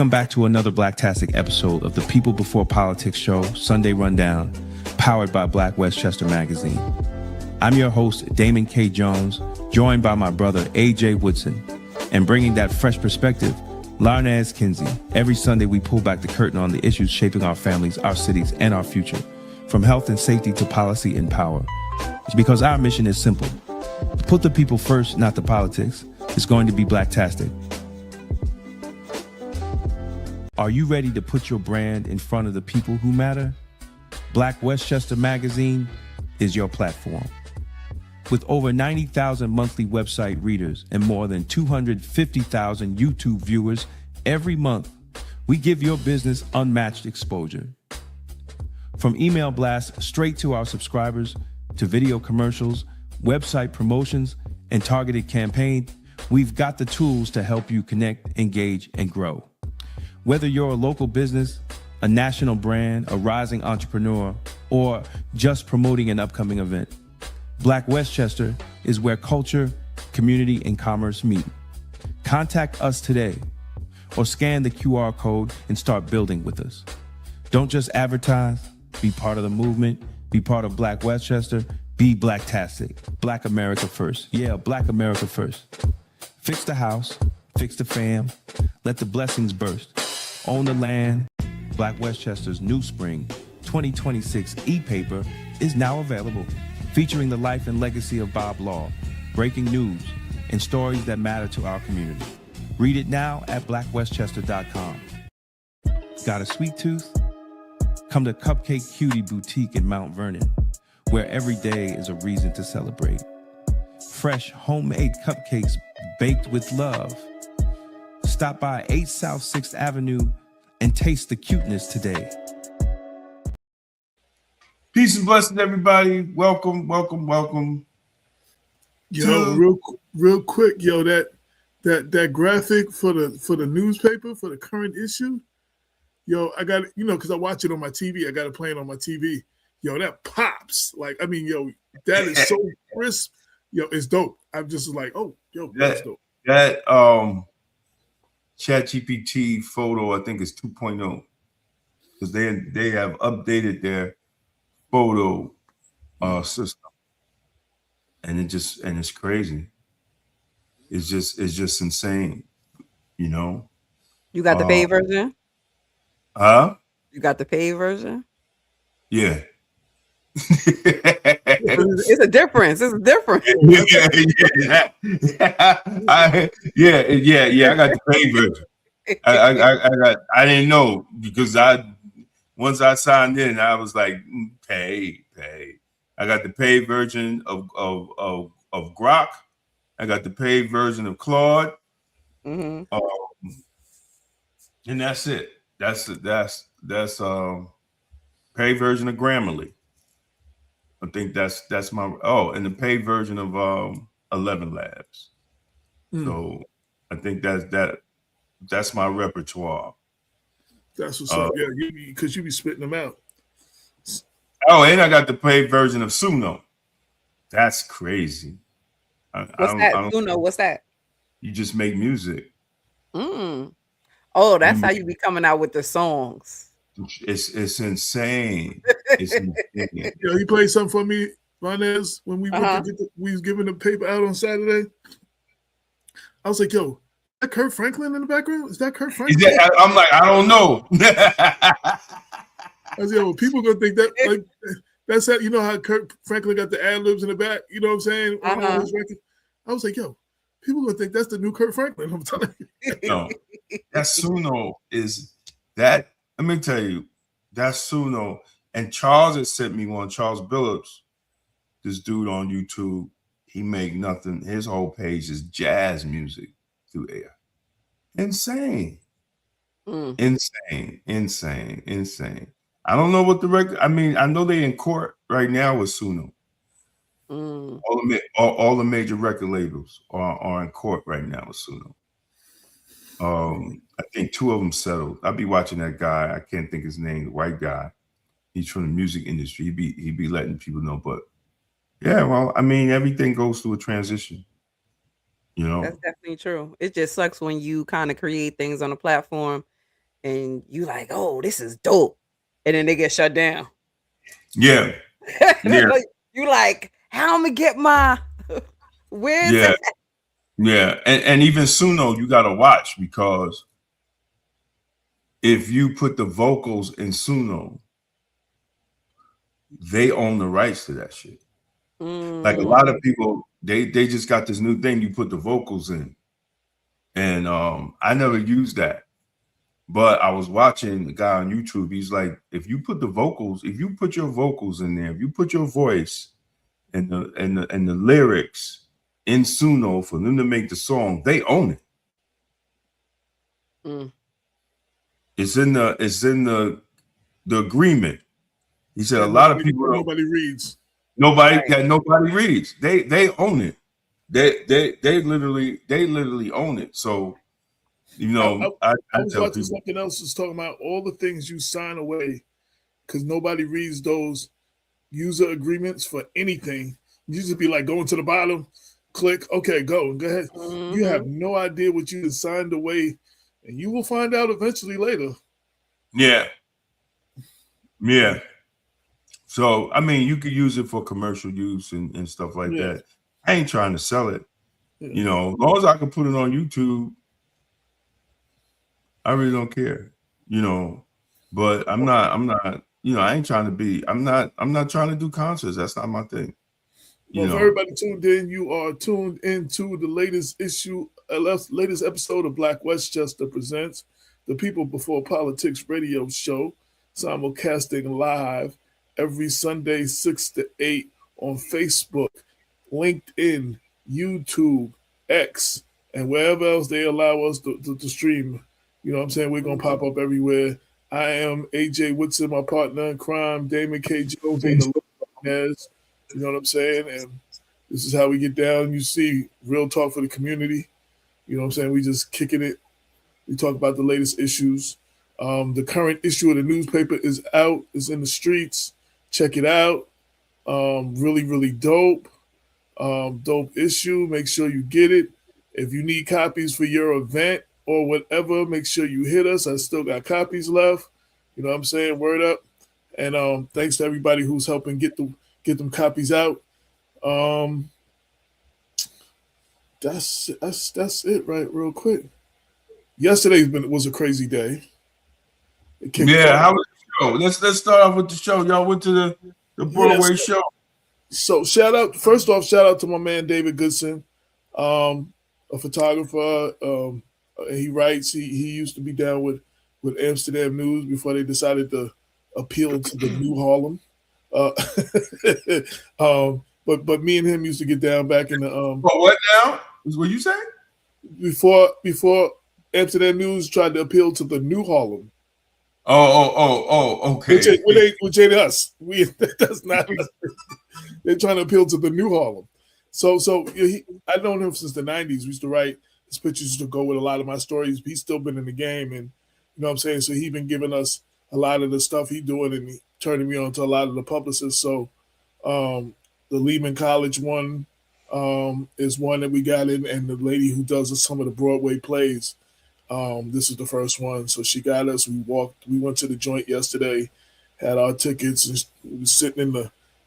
Welcome back to another Blacktastic episode of the People Before Politics show, Sunday Rundown, powered by Black Westchester Magazine. I'm your host, Damon K. Jones, joined by my brother, A.J. Woodson, and bringing that fresh perspective, Larnaz Kinsey. Every Sunday, we pull back the curtain on the issues shaping our families, our cities, and our future, from health and safety to policy and power. It's because our mission is simple. Put the people first, not the politics. It's going to be Blacktastic. Are you ready to put your brand in front of the people who matter? Black Westchester Magazine is your platform. With over 90,000 monthly website readers and more than 250,000 YouTube viewers every month, we give your business unmatched exposure. From email blasts straight to our subscribers, to video commercials, website promotions, and targeted campaigns, we've got the tools to help you connect, engage, and grow. Whether you're a local business, a national brand, a rising entrepreneur, or just promoting an upcoming event, Black Westchester is where culture, community, and commerce meet. Contact us today or scan the QR code and start building with us. Don't just advertise, be part of the movement, be part of Black Westchester, be Blacktastic. Black America first. Yeah, Black America first. Fix the house, fix the fam, let the blessings burst. Own the land. Black Westchester's New Spring 2026 e-paper is now available, featuring the life and legacy of Bob Law, breaking news, and stories that matter to our community. Read it now at blackwestchester.com. Got a sweet tooth? Come to Cupcake Cutie Boutique in Mount Vernon, where every day is a reason to celebrate. Fresh homemade cupcakes baked with love. Stop by 8 South 6th Avenue and taste the cuteness today. Peace and blessings, everybody. Welcome, welcome, welcome. Yo, real quick, yo, that graphic for the newspaper for the current issue, yo, I got it, because I watch it on my TV. I got it playing on my TV. Yo, that pops. Like, I mean, yo, that is so crisp. Yo, it's dope. I'm just like, oh, yo, that's dope. That ChatGPT photo, I think, is 2.0 because they have updated their photo system, and it's crazy. It's just insane, You got the paid version? Huh? You got the paid version? Yeah. It's a difference. It's a difference. Yeah. I got the paid version. I didn't know because once I signed in, I was like, pay. I got the paid version of Grok. I got the paid version of Claude. Mm-hmm. And that's it. That's paid version of Grammarly. I think that's my and the paid version of 11 Labs. So I think that's my repertoire. That's what's up. Yeah, because you be spitting them out. Oh, and I got the paid version of Suno. That's crazy. What's that? Suno, what's that? You just make music. Oh, that's how you be coming out with the songs. It's insane. It's insane. Yo, he played something for me, Larnaz, when we went to we was giving the paper out on Saturday. I was like, yo, is that Kurt Franklin in the background? Is that Kurt Franklin? I'm like, I don't know. I was like, yo, people gonna think that like that's that. You know how Kurt Franklin got the ad libs in the back. You know what I'm saying? On his record. I was like, yo, people gonna think that's the new Kurt Franklin. I'm telling you. No, that Suno is that. Let me tell you, that's Suno. And Charles had sent me one. Charles Billups, this dude on YouTube. He make nothing. His whole page is jazz music through air. Insane. Insane. I don't know what the record. I mean, I know they in court right now with Suno. All the major record labels are in court right now with Suno. I think 2 of them settled. I'll be watching that guy. I can't think his name. The white guy. He's from the music industry. He be letting people know. But yeah, well, I mean, everything goes through a transition. That's definitely true. It just sucks when you kind of create things on a platform and you like, oh, this is dope, and then they get shut down. Yeah. Yeah. You like, how am I get my where's Yeah. it? Yeah. And even Suno, you gotta watch, because if you put the vocals in Suno, they own the rights to that shit. Like a lot of people, they just got this new thing, you put the vocals in. And I never used that. But I was watching the guy on YouTube. He's like, if you put your vocals in there, if you put your voice and the lyrics in Suno for them to make the song, they own it. It's in the agreement. He said a lot of people nobody reads. Nobody reads. They own it. They literally own it. So, you know, I was tell watching people, something else was talking about all the things you sign away because nobody reads those user agreements for anything. You just be like going to the bottom, click, okay, go ahead. You have no idea what you signed away, and you will find out eventually later. Yeah. So I mean, you could use it for commercial use and stuff like that. I ain't trying to sell it. You know, as long as I can put it on YouTube, I really don't care. You know, but I'm not. You know, I ain't trying to be. I'm not trying to do concerts. That's not my thing. Well, if everybody tuned in, you are tuned into the latest episode of Black Westchester Presents, the People Before Politics radio show, simulcasting live every Sunday 6 to 8 on Facebook, LinkedIn, YouTube, X, and wherever else they allow us to stream. You know what I'm saying? We're going to pop up everywhere. I am AJ Woodson, my partner in crime, Damon K. Jones, and the Lopez. You know what I'm saying? And this is how we get down. You see, real talk for the community. You know what I'm saying? We just kicking it. We talk about the latest issues. The current issue of the newspaper is out. It's in the streets. Check it out. Really, really dope. Dope issue. Make sure you get it. If you need copies for your event or whatever, make sure you hit us. I still got copies left. You know what I'm saying? Word up. And thanks to everybody who's helping get them copies out. That's it, right? Real quick. Yesterday was a crazy day. How was the show? Let's start off with the show. Y'all went to the Broadway show. So shout out to my man David Goodson, a photographer. He writes. He used to be down with Amsterdam News before they decided to appeal to the New Harlem. But me and him used to get down back in the what now? Is what you say? Before Amsterdam News tried to appeal to the New Harlem. Oh, okay. Which ain't us. That's not us. They're trying to appeal to the New Harlem. So I've known him since the 90s. We used to write his pictures, used to go with a lot of my stories. He's still been in the game, and you know what I'm saying? So he's been giving us a lot of the stuff he's doing, and he turning me on to a lot of the publicists. So the Lehman College one is one that we got in, and the lady who does some of the Broadway plays. This is the first one. So she got us. We went to the joint yesterday, had our tickets, and we were sitting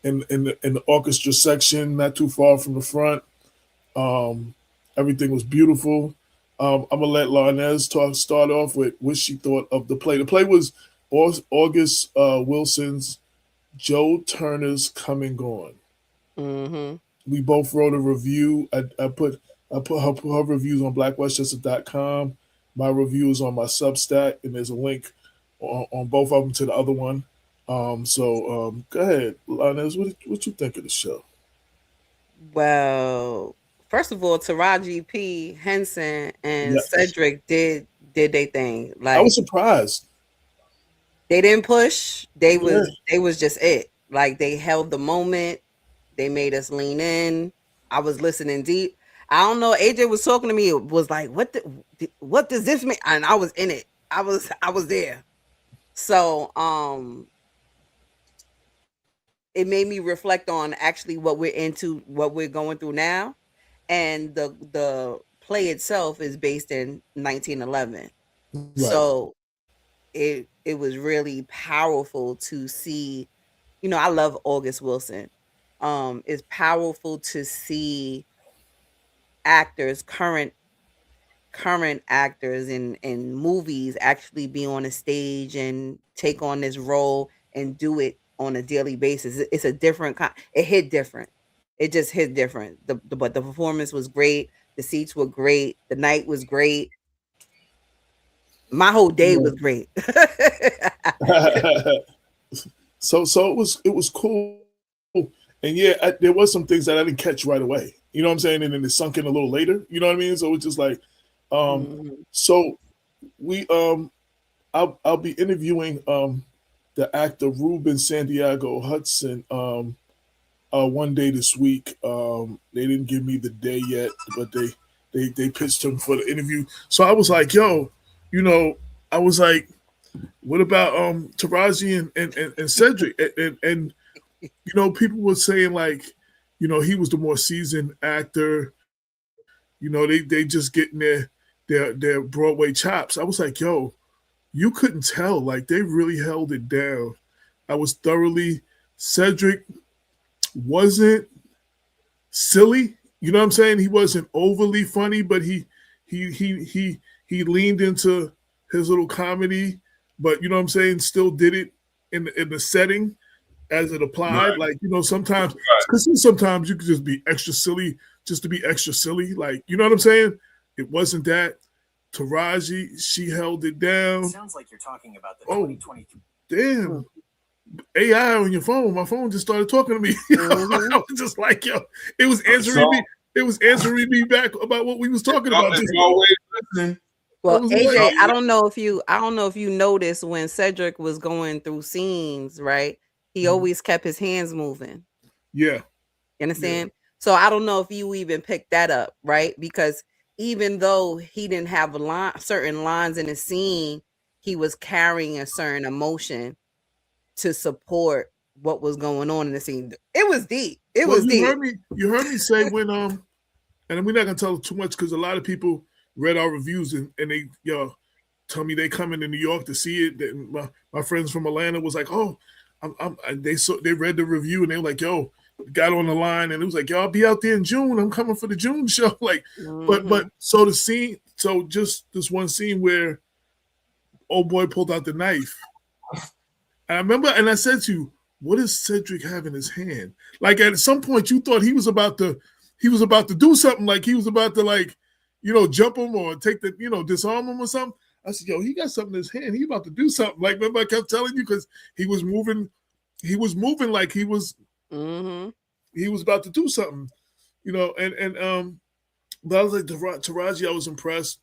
in the orchestra section, not too far from the front. Everything was beautiful. I'm gonna let Larnez start off with what she thought of the play. The play was August Wilson's Joe Turner's Coming Gone. We both wrote a review. I put her reviews on blackwestchester.com. My review is on my Substack, and there's a link on both of them to the other one. So go ahead, Larnez. What you think of the show? Well, first of all, Taraji P. Henson and Cedric did their thing. Like, I was surprised. They didn't push. They was just it. Like, they held the moment. They made us lean in. I was listening deep. I don't know. AJ was talking to me. It was like, what does this mean? And I was in it. I was there. So it made me reflect on actually what we're into, what we're going through now. And the play itself is based in 1911. Right. So it was really powerful to see. You know, I love August Wilson. It's powerful to see actors, current actors in movies actually be on a stage and take on this role and do it on a daily basis. It's a different kind. It hit different. It just hit different. But the performance was great. The seats were great. The night was great. My whole day was great. So it was cool, and yeah, there was some things that I didn't catch right away. You know what I'm saying? And then it sunk in a little later. You know what I mean? So it's just like, so we I'll be interviewing the actor Ruben Santiago Hudson one day this week. They didn't give me the day yet, but they pitched him for the interview. So I was like, yo, you know, I was like, what about Taraji and Cedric? And you know, people were saying like, you know, he was the more seasoned actor. You know, they just getting their Broadway chops. I was like, yo, you couldn't tell. Like they really held it down. I was thoroughly Cedric wasn't silly. You know what I'm saying? He wasn't overly funny, but he leaned into his little comedy, but you know what I'm saying, still did it in the setting as it applied. Right. Like, you know, sometimes because sometimes you could just be extra silly just to be extra silly. Like, you know what I'm saying? It wasn't that. Taraji, she held it down. Sounds like you're talking about the 2023. Damn. AI on your phone. My phone just started talking to me. I was just like, yo, it was answering me. It was answering me back about what we was talking about. Well, AJ, I don't know if you noticed when Cedric was going through scenes, right? He always kept his hands moving. Yeah. You understand? Yeah. So I don't know if you even picked that up, right? Because even though he didn't have certain lines in the scene, he was carrying a certain emotion to support what was going on in the scene. It was deep. It was deep. You heard me say when and we're not gonna tell too much because a lot of people read our reviews and they tell me they coming to New York to see it. My friends from Atlanta was like, oh, they read the review and they were like, yo, got on the line and it was like, yo, I'll be out there in June. I'm coming for the June show. Like, but so the scene, so just this one scene where old boy pulled out the knife. And I remember, and I said to you, what does Cedric have in his hand? Like at some point you thought he was about to do something, like he was about to like, you know, jump him or take the, you know, disarm him or something. I said, yo, he got something in his hand. He about to do something. Like, remember I kept telling you because he was moving like he was about to do something, you know, and but I was like, Taraji, I was impressed.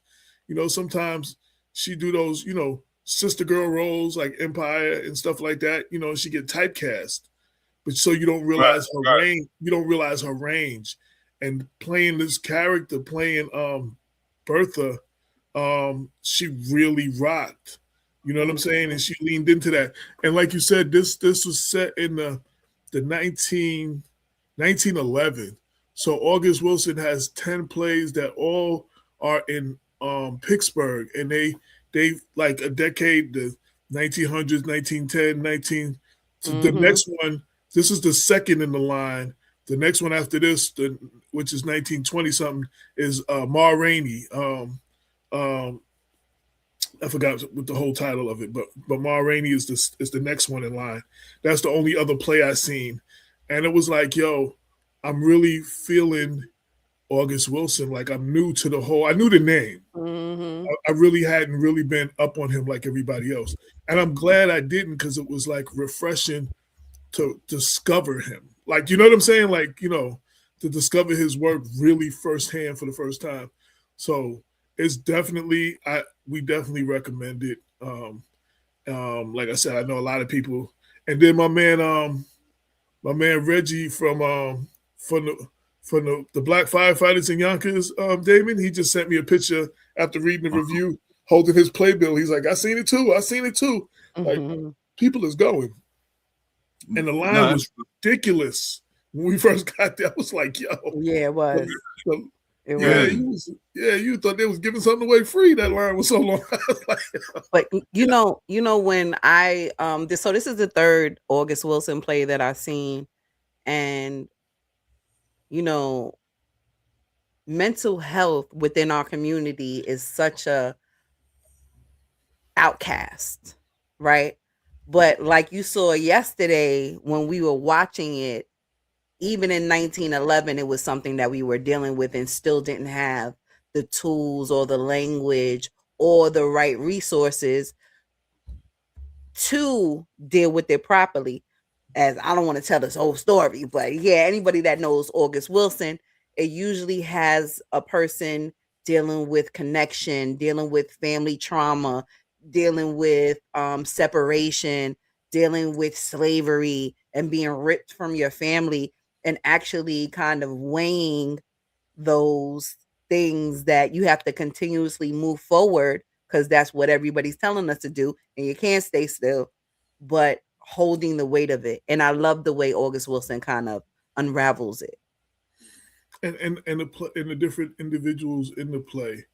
You know, sometimes she do those, you know, sister girl roles like Empire and stuff like that. You know, she get typecast, but so you don't realize her range. You don't realize her range. And playing this character, playing Bertha, she really rocked. You know what I'm saying? And she leaned into that. And like you said, this was set in the 1911. So August Wilson has 10 plays that all are in Pittsburgh, and they like a decade, the 1900s, 1910, the next one. This is the second in the line. The next one after this, which is 1920 something, is Ma Rainey. I forgot what the whole title of it, but Ma Rainey is the next one in line. That's the only other play I seen, and it was like, yo, I'm really feeling August Wilson. Like I'm new to the whole. I knew the name. I really hadn't really been up on him like everybody else, and I'm glad I didn't because it was like refreshing to discover him. Like, you know what I'm saying? Like, you know, to discover his work really firsthand for the first time. So it's definitely, we definitely recommend it. Like I said, I know a lot of people. And then my man Reggie from the Black Firefighters in Yonkers, Damon, he just sent me a picture after reading the review, holding his playbill. He's like, I seen it too. Like, people is going. And the line was ridiculous when we first got there. I was like, yo. Yeah, it was. It Yeah, was. you thought they was giving something away free. That line was so long. But you know when I so this is the third August Wilson play that I've seen, and you know, mental health within our community is such a outcast, right? But like you saw yesterday when we were watching it, even in 1911, it was something that we were dealing with and still didn't have the tools or the language or the right resources to deal with it properly. As I don't want to tell this whole story, but yeah, anybody that knows August Wilson, it usually has a person dealing with connection, dealing with family trauma, dealing with separation, dealing with slavery and being ripped from your family, and actually kind of weighing those things that you have to continuously move forward because that's what everybody's telling us to do, and you can't stay still, but holding the weight of it. And I love the way August Wilson kind of unravels it. And the different individuals in the play,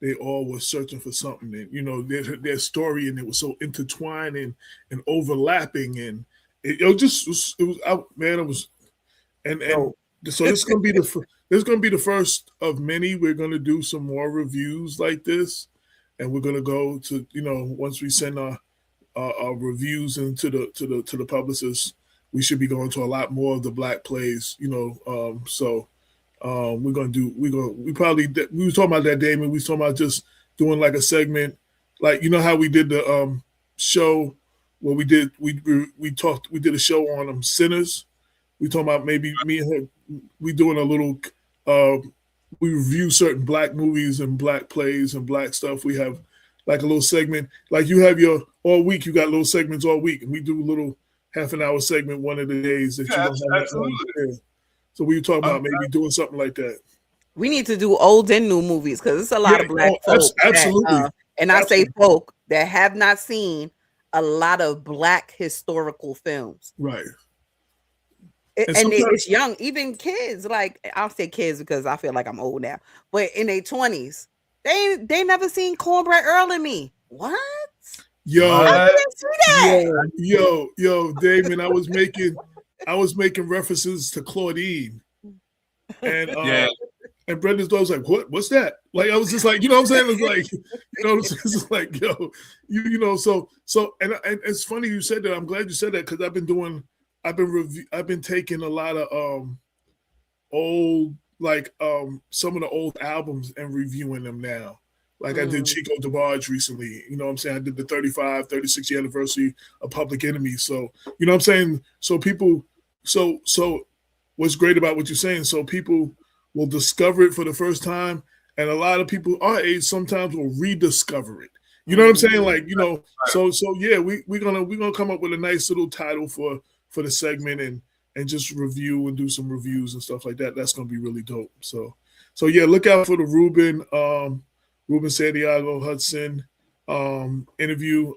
they all were searching for something, and you know their story, and it was so intertwined and overlapping, and it was out, man. It was, and so this is gonna be the first of many. We're gonna do some more reviews like this, and we're gonna go to, you know, once we send our reviews into the publicists, we should be going to a lot more of the Black plays, you know. We were talking about that, Damon. We were talking about just doing like a segment, like, you know how we did the show where we did a show on sinners. We talking about maybe me and her, we doing a little we review certain Black movies and Black plays and Black stuff. We have like a little segment, like you have your all week, you got little segments all week, and we do a little half an hour segment one of the days that you don't have. Absolutely. So we were talking about maybe doing something like that. We need to do old and new movies because it's a lot of Black folk. Absolutely. And I say folk that have not seen a lot of Black historical films. Right. And it's young, even kids. Like, I'll say kids because I feel like I'm old now, but in their 20s, they never seen Cornbread Earl and Me. What? Yo, I didn't see that. Yo, Damon, I was making references to Claudine, and and Brenda's daughter was like, "What's that?" Like, I was just like, you know what I'm saying? It's like, you know, it's just like, yo, you know, so, and it's funny you said that. I'm glad you said that because I've been taking a lot of old, like some of the old albums and reviewing them now. Like I did Chico DeBarge recently, you know what I'm saying? I did the 36th year anniversary of Public Enemy. So, you know what I'm saying? So people, so what's great about what you're saying, so people will discover it for the first time. And a lot of people our age sometimes will rediscover it. You know what I'm saying? Like, you know, so yeah, we're gonna come up with a nice little title for the segment and just review and do some reviews and stuff like that. That's gonna be really dope. So yeah, look out for the Ruben Santiago Hudson interview.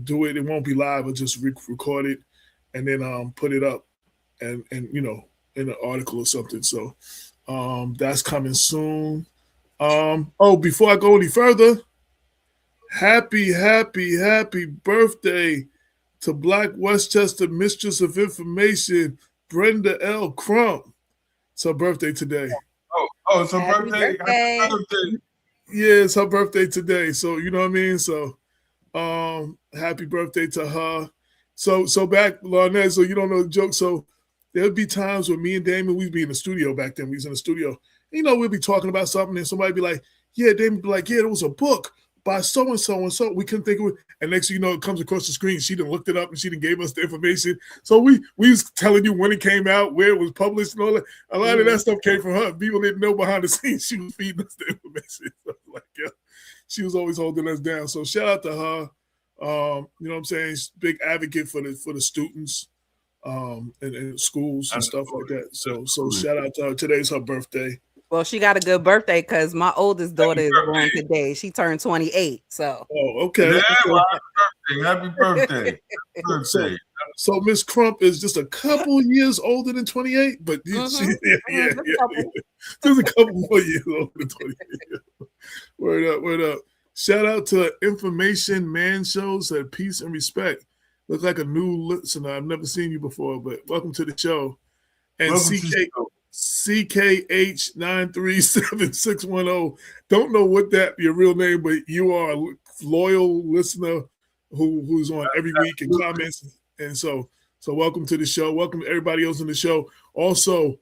Do it. It won't be live. I'll just record it and then put it up and you know, in an article or something. So that's coming soon. Before I go any further, happy birthday to Black Westchester Mistress of Information, Brenda L. Crump. It's her birthday today. Oh, it's her birthday. Happy birthday. Yeah, it's her birthday today. So, you know what I mean? So, happy birthday to her. So back, Larnett, so you don't know the joke. So there'd be times where me and Damon, we'd be in the studio back then. We was in the studio. You know, we'd be talking about something and somebody'd be like, yeah, Damon be like, yeah, there was a book by so-and-so and so. We couldn't think of it. And next thing you know, it comes across the screen. She done looked it up and she done gave us the information. So we was telling you when it came out, where it was published and all that. A lot of that stuff came from her. People didn't know behind the scenes. She was feeding us the information. So like, yeah, she was always holding us down. So shout out to her. You know what I'm saying? She's a big advocate for the students and schools and stuff like that. So shout out to her. Today's her birthday. Well, she got a good birthday because my oldest daughter is born today. She turned 28. So. Oh, okay. Yeah, well, happy birthday. Happy birthday. So Miss Crump is just a couple years older than 28, but just a couple more years older than 28. Word up. Shout out to Information Man Shows at Peace and Respect. Look like a new listener. I've never seen you before, but welcome to the show. And CKH937610. Don't know what your real name, but you are a loyal listener who's on every week and comments. And so welcome to the show. Welcome to everybody else in the show. Also,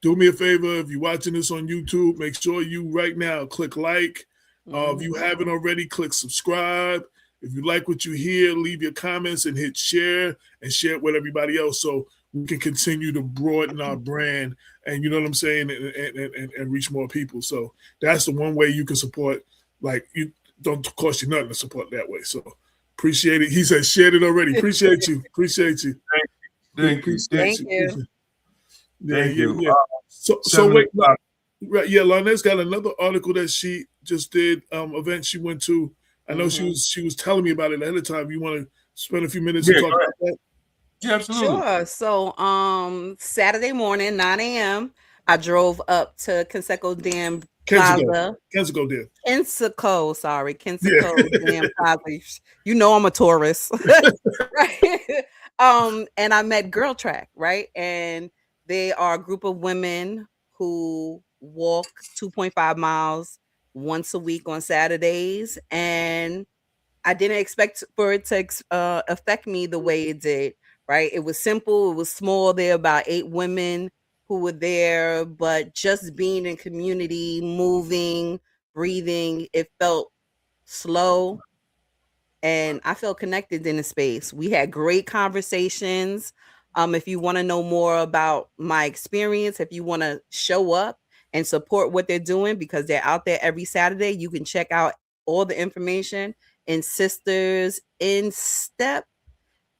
do me a favor, if you're watching this on YouTube, make sure you right now click like. If you haven't already, click subscribe. If you like what you hear, leave your comments and hit share and share it with everybody else so we can continue to broaden our brand and, you know what I'm saying, and reach more people. So that's the one way you can support. Like, you don't cost you nothing to support that way. So appreciate it. He said shared it already. Appreciate you. Thank you. Thank you. Yeah. So wait, right? Yeah, Lynette's got another article that she just did. Event she went to. I know she was telling me about it ahead of time. You want to spend a few minutes to talk about that? Yeah, absolutely. Sure. So Saturday morning, 9 a.m., I drove up to Kensico Dam Plaza. Kensico Dam Plaza. You know I'm a tourist. Right. And I met Girl Track, right? And they are a group of women who walk 2.5 miles once a week on Saturdays. And I didn't expect for it to affect me the way it did, right? It was simple. It was small. There were about 8 women who were there, but just being in community, moving, breathing, it felt slow. And I felt connected in the space. We had great conversations. If you want to know more about my experience, if you want to show up and support what they're doing, because they're out there every Saturday, you can check out all the information in Sisters in Step.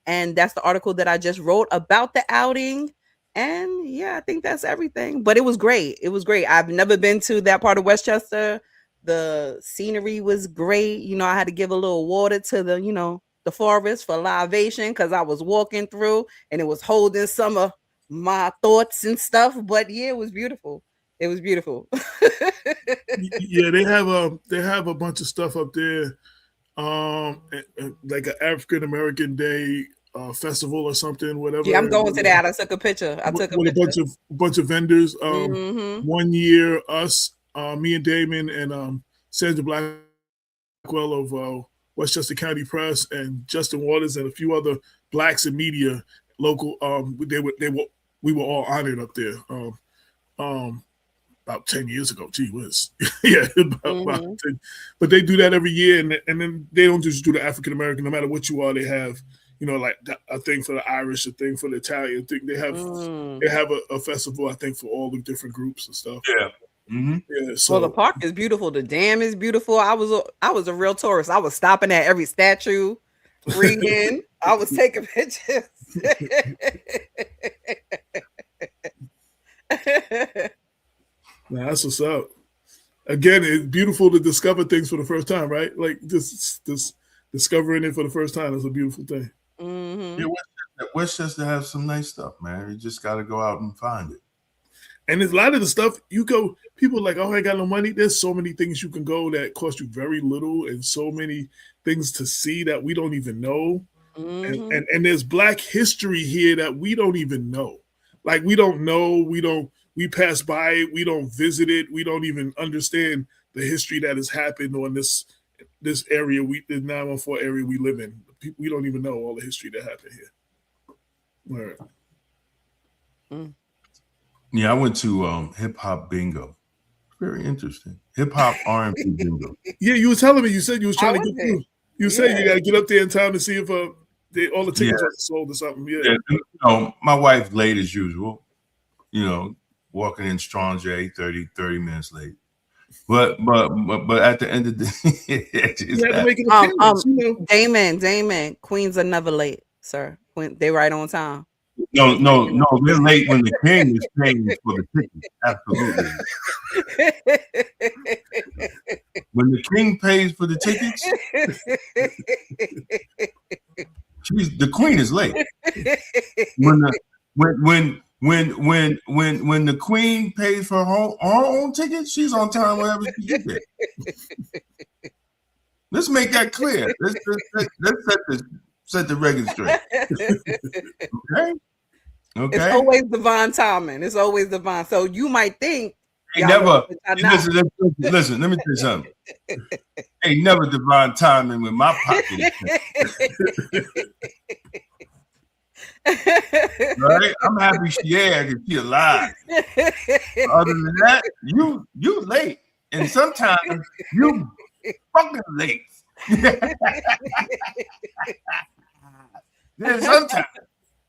And that's the article that I just wrote about the outing. And yeah, I think that's everything. But it was great. I've never been to that part of Westchester. The scenery was great. You know, I had to give a little water to the forest for libation because I was walking through and it was holding some of my thoughts and stuff. But yeah, it was beautiful. Yeah, they have a bunch of stuff up there, like an African American Day festival or something, whatever. Yeah, I'm going to that. I took a picture. With a bunch of vendors. 1 year, me and Damon and Sandra Blackwell of Westchester County Press and Justin Waters and a few other blacks in media, local. We were all honored up there. About 10 years ago. Gee whiz. Yeah, about 10. But they do that every year, and then they don't just do the African American. No matter what you are, they have, like a thing for the Irish, a thing for the Italian thing. They have a festival, I think, for all the different groups and stuff. Yeah. Mm-hmm. Yeah. So well, the park is beautiful. The dam is beautiful. I was a real tourist. I was stopping at every statue, reading. I was taking pictures. That's what's up. Again, it's beautiful to discover things for the first time, right? Like this discovering it for the first time is a beautiful thing. Mm-hmm. Yeah, Westchester has some nice stuff, man. You just got to go out and find it. And there's a lot of the stuff people are like, oh, I got no money. There's so many things you can go that cost you very little and so many things to see that we don't even know. Mm-hmm. And there's Black history here that we don't even know. Like we don't know, we pass by it, we don't visit it, we don't even understand the history that has happened on this area, the 914 area we live in. We don't even know all the history that happened here. All right. Yeah, I went to hip hop bingo. Very interesting. Hip hop R&B bingo. Yeah, you were telling me. You said you was trying to get through. You said you got to get up there in time to see if all the tickets are sold or something. Yeah. My wife late as usual. Walking in strong J, 30 minutes late. But at the end of the day, you had to make an appearance, Damon, queens are never late, sir. They right on time. No, they're late when the king is paying for the ticket. Absolutely. When the king pays for the tickets, the queen is late. When the queen pays for her own ticket, she's on time whenever she gets there. Let's make that clear. Let's set the record straight. Okay. Okay. It's always divine timing. It's always divine. So you might think. Listen, let me tell you something. Ain't never divine timing with my pocket. Right? I'm happy she because she alive. Other than that, you late. And sometimes you fucking late. Then sometimes.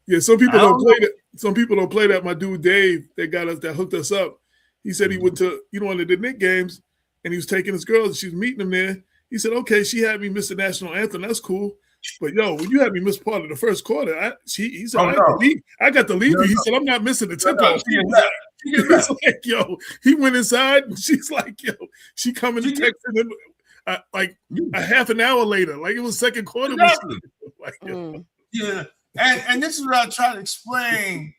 Yeah, some people don't play that. Some people don't play that. My dude Dave, that hooked us up. He said he went to, one of the Knicks games, and he was taking his girl, and she was meeting him there. He said, "Okay, she had me miss the national anthem. That's cool. But when you had me miss part of the first quarter, he said, I got to leave you." He said, "I'm not missing the tempo." He's like, he went inside, and she's like, she coming to text him like a half an hour later, like it was second quarter. Exactly. Yeah. And this is what I try to explain.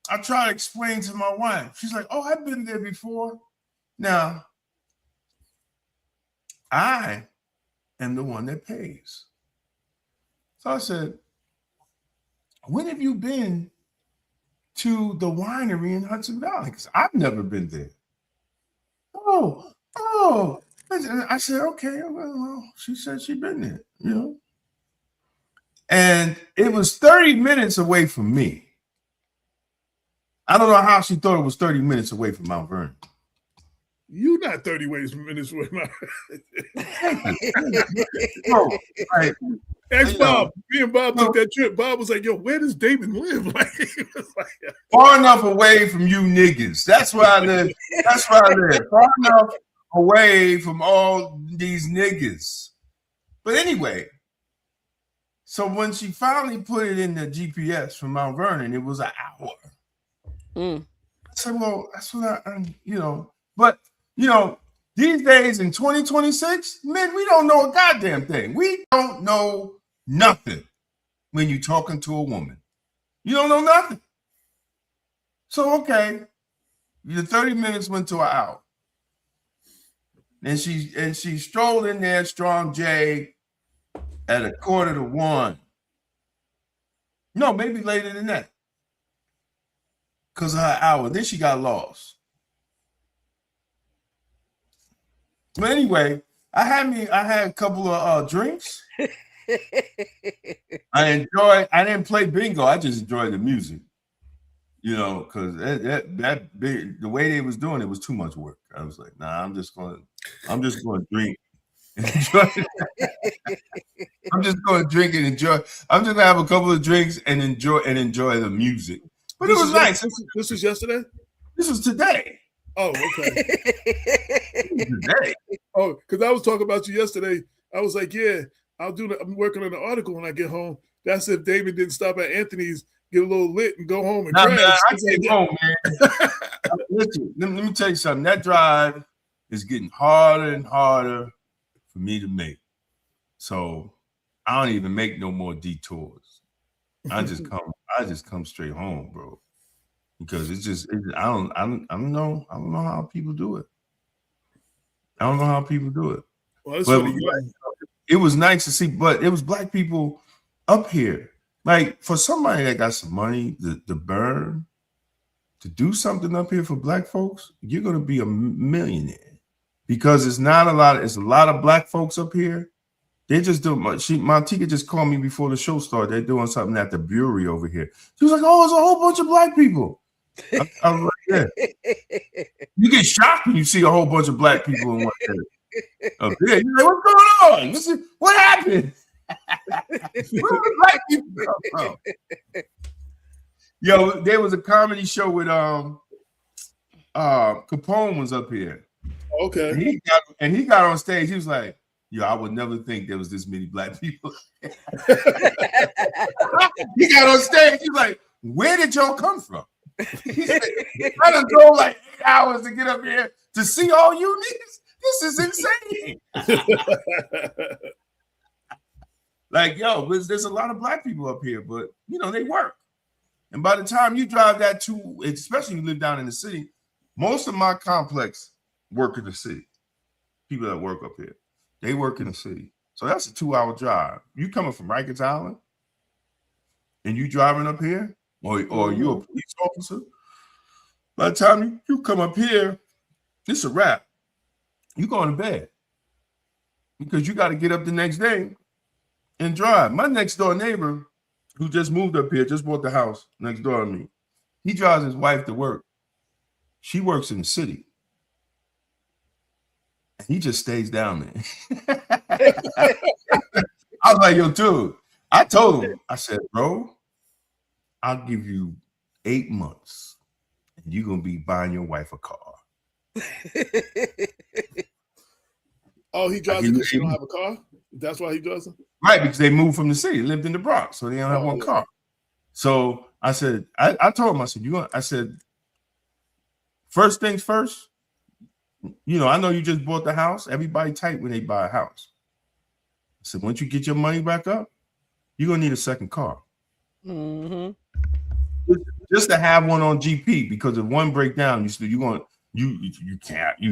I try to explain to my wife. She's like, "Oh, I've been there before." Now, I am the one that pays. So I said, "When have you been to the winery in Hudson Valley?" Because I've never been there. Oh. I said, "Okay, well, she said she'd been there, And it was 30 minutes away from me. I don't know how she thought it was 30 minutes away from Mount Vernon. You not 30 minutes away, man. Ask Bob. Me and Bob took that trip. Bob was like, "Where does David live?" Far enough away from you niggas. That's where I live. Far enough away from all these niggas. But anyway, so when she finally put it in the GPS from Mount Vernon, it was an hour. I said, "Well, that's what But, these days in 2026, man, we don't know a goddamn thing. We don't know nothing when you're talking to a woman. You don't know nothing. So, okay, the 30 minutes went to an hour. And she strolled in there, Strong J, at 1:45. No, maybe later than that. Because of her hour. Then she got lost. But anyway, I had a couple of drinks. I didn't play bingo. I just enjoyed the music. Because the way they was doing it was too much work. I was like, nah, I'm just going to drink. Enjoy. I'm just going to drink and enjoy. I'm just going to have a couple of drinks and enjoy the music. But it was nice. This was yesterday? This was today. Oh, okay. Today. Oh, because I was talking about you yesterday. I was like, I'm working on an article when I get home. That's if David didn't stop at Anthony's, get a little lit, and go home and crash. Man, I came home, man. Listen, let me tell you something. That drive is getting harder and harder for me to make. So I don't even make no more detours. I just come straight home, bro. Because I don't know how people do it. I don't know how people do it. Well, but it was nice to see, but it was black people up here. Like for somebody that got some money to burn, to do something up here for black folks, you're gonna be a millionaire. Because it's a lot of black folks up here. They just do Montika just called me before the show started. They're doing something at the brewery over here. She was like, "Oh, it's a whole bunch of black people." I was like, "Yeah." You get shocked when you see a whole bunch of black people in one day. Up there, you're like, "What's going on? What happened?" Where the black people come from? Yo, there was a comedy show with Capone was up here. Okay. And he got on stage. He was like, "Yo, I would never think there was this many black people." He got on stage. He's like, "Where did y'all come from?" He said, "I done drove like 8 hours to get up here to see all you niggas. This is insane." Like, yo, there's a lot of black people up here, but you know, they work. And by the time you drive that to, especially if you live down in the city, most of my complex work in the city. People that work up here, they work in the city. So that's a 2-hour drive. You coming from Rikers Island and you driving up here, or you're a police officer, by the time you come up here, it's a wrap. You going to bed because you got to get up the next day and drive. My next door neighbor, who just moved up here, just bought the house next door to me, he drives his wife to work. She works in the city. And he just stays down there. I was like, yo, dude, I told him, I said, bro, I'll give you 8 months and you're going to be buying your wife a car. Oh, he drives it because she don't have a car? That's why he does it? Right, because they moved from the city, lived in the Bronx, so they don't have one car. So I said, I told him, I said, I said, first things first, you know, I know you just bought the house. Everybody tight when they buy a house. I said, once you get your money back up, you're gonna need a second car. Mm-hmm. Just to have one on GP, because if one break down, you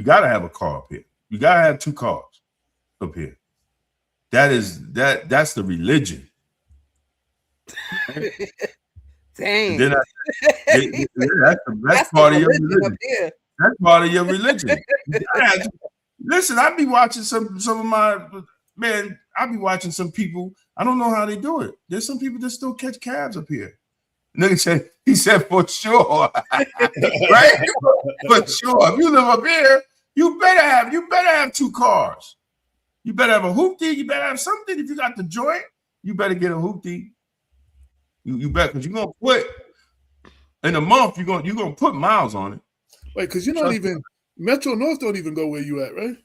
gotta have a car up here. You gotta have 2 cars up here. That's the religion. Dang. Then that's part of your religion. That's part of your religion. Listen, I be watching some of my man. I be watching some people. I don't know how they do it. There's some people that still catch cabs up here. Nigga said, he said for sure, right? For sure. If you live up here, you better have 2 cars. You better have a hoopty. You better have something. If you got the joint, you better get a hoopty. You better, because you're gonna put in a month. You're gonna put miles on it. Wait, because you're not even Metro North don't even go where you at, right?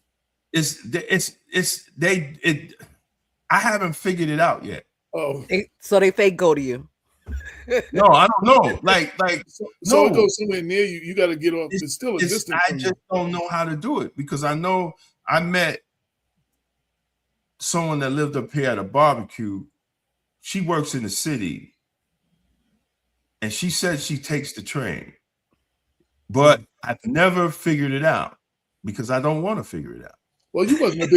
I haven't figured it out yet. Oh, so they fake go to you. No, I don't know. Like so it goes somewhere near you. You got to get off. It's still a distance. I just don't know how to do it, because I know I met someone that lived up here at a barbecue. She works in the city, and she said she takes the train, but I've never figured it out because I don't want to figure it out. Well, you wasn't a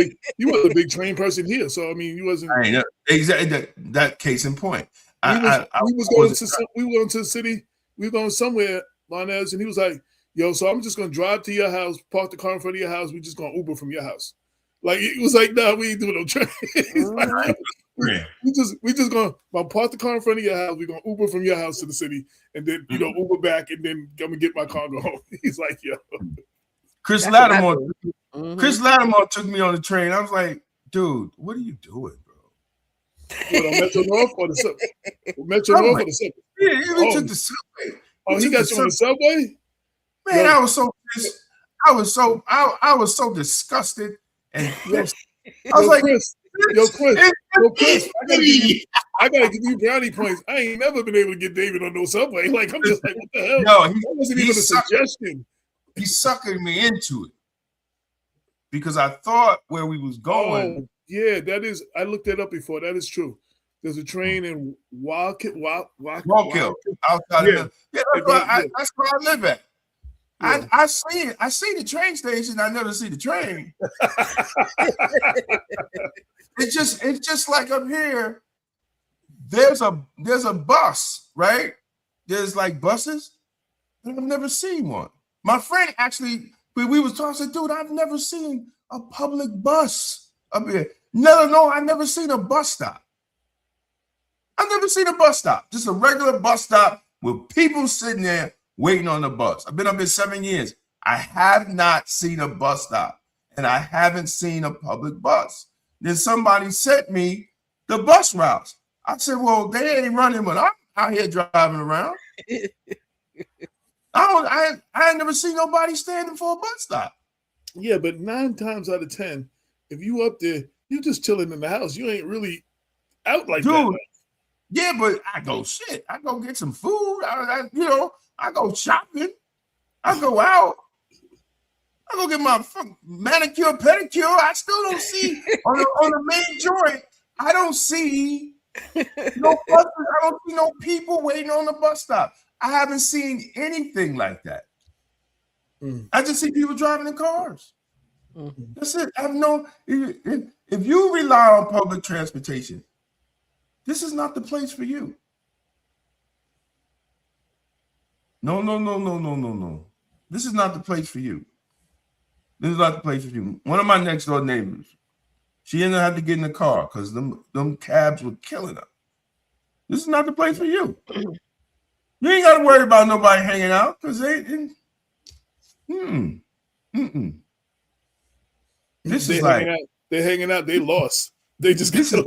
big train person here, so I mean, you wasn't. I know exactly that case in point. We were going to the city. We were going somewhere, Monez, and he was like, "Yo, so I'm just gonna drive to your house, park the car in front of your house. We just gonna Uber from your house." Like, it was like, "Nah, we ain't doing no train." Like, we just gonna park the car in front of your house. We're gonna Uber from your house to the city, and then Uber back, and then come and get my car and go home. He's like, "Yo." Chris Lattimore took me on the train. I was like, "Dude, what are you doing, bro?" What, on Metro North or the subway? Metro North or the subway? Yeah, he even took the subway. He got you on the subway? Man, I was so disgusted and pissed. I was like, Chris, I gotta give you brownie points. I ain't never been able to get David on no subway. Like, I'm just like, what the hell? No, that wasn't even a suggestion. He's sucking me into it because I thought where we was going. Oh, yeah, that is. I looked that up before. That is true. There's a train in Wallkill outside. Yeah, that's where I live at. Yeah. I see the train station. I never see the train. It's just like up here. There's a bus, right? There's like buses. I've never seen one. My friend actually, when we was talking, said, "Dude, I've never seen a public bus up here. No, I've never seen a bus stop. I've never seen a bus stop. Just a regular bus stop with people sitting there waiting on the bus. I've been up here 7 years. I have not seen a bus stop, and I haven't seen a public bus." Then somebody sent me the bus routes. I said, "Well, they ain't running when I'm out here driving around." I ain't never seen nobody standing for a bus stop. Yeah, but 9 times out of 10, if you up there, you just chilling in the house. You ain't really out like that. Yeah, but I go get some food. I go shopping. I go out. I go get my manicure, pedicure. I still don't see on the main joint. I don't see no buses. I don't see no people waiting on the bus stop. I haven't seen anything like that. I just see people driving in cars. That's it. I have no. If you rely on public transportation, this is not the place for you. No. This is not the place for you. This is not the place for you. One of my next door neighbors, she didn't have to get in the car because them cabs were killing her. This is not the place for you. You ain't got to worry about nobody hanging out because This is like they're hanging out. They lost. They just this is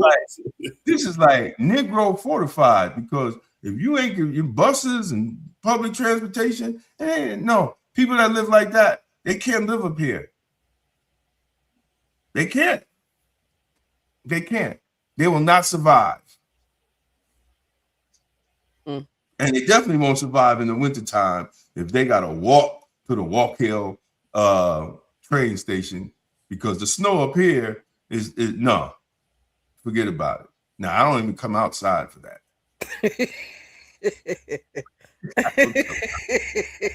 like Negro fortified, because if you ain't your buses and public transportation, no, people that live like that, they can't live up here. They can't. They can't. They will not survive. And they definitely won't survive in the wintertime if they got to walk to the Walk Hill train station, because the snow up here is no. Forget about it. Now, I don't even come outside for that.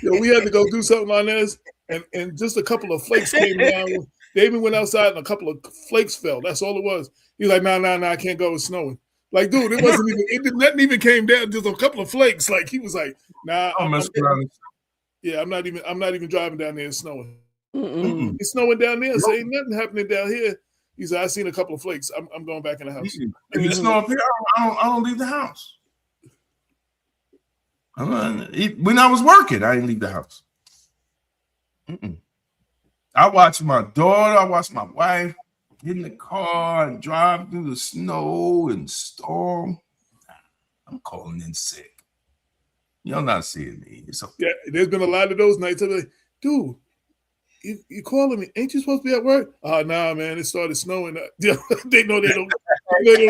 Yo, we had to go do something on this, and just a couple of flakes came down. David went outside and a couple of flakes fell. That's all it was. He's like, nah, I can't go. It's snowing. Like, dude, it wasn't even. Nothing even came down. Just a couple of flakes. Like, he was like, nah. I'm not even driving down there. It's snowing. It's snowing down there, so ain't nothing happening down here. He said, I seen a couple of flakes. I'm going back in the house. If it's snow up here, I don't leave the house. When I was working, I didn't leave the house. I watched my daughter, I watched my wife get in the car and drive through the snow and storm. I'm calling in sick. Y'all not seeing me. Yeah, there's been a lot of those nights. I'm like, dude, you calling me? Ain't you supposed to be at work? Oh, nah, man, it started snowing. They know they don't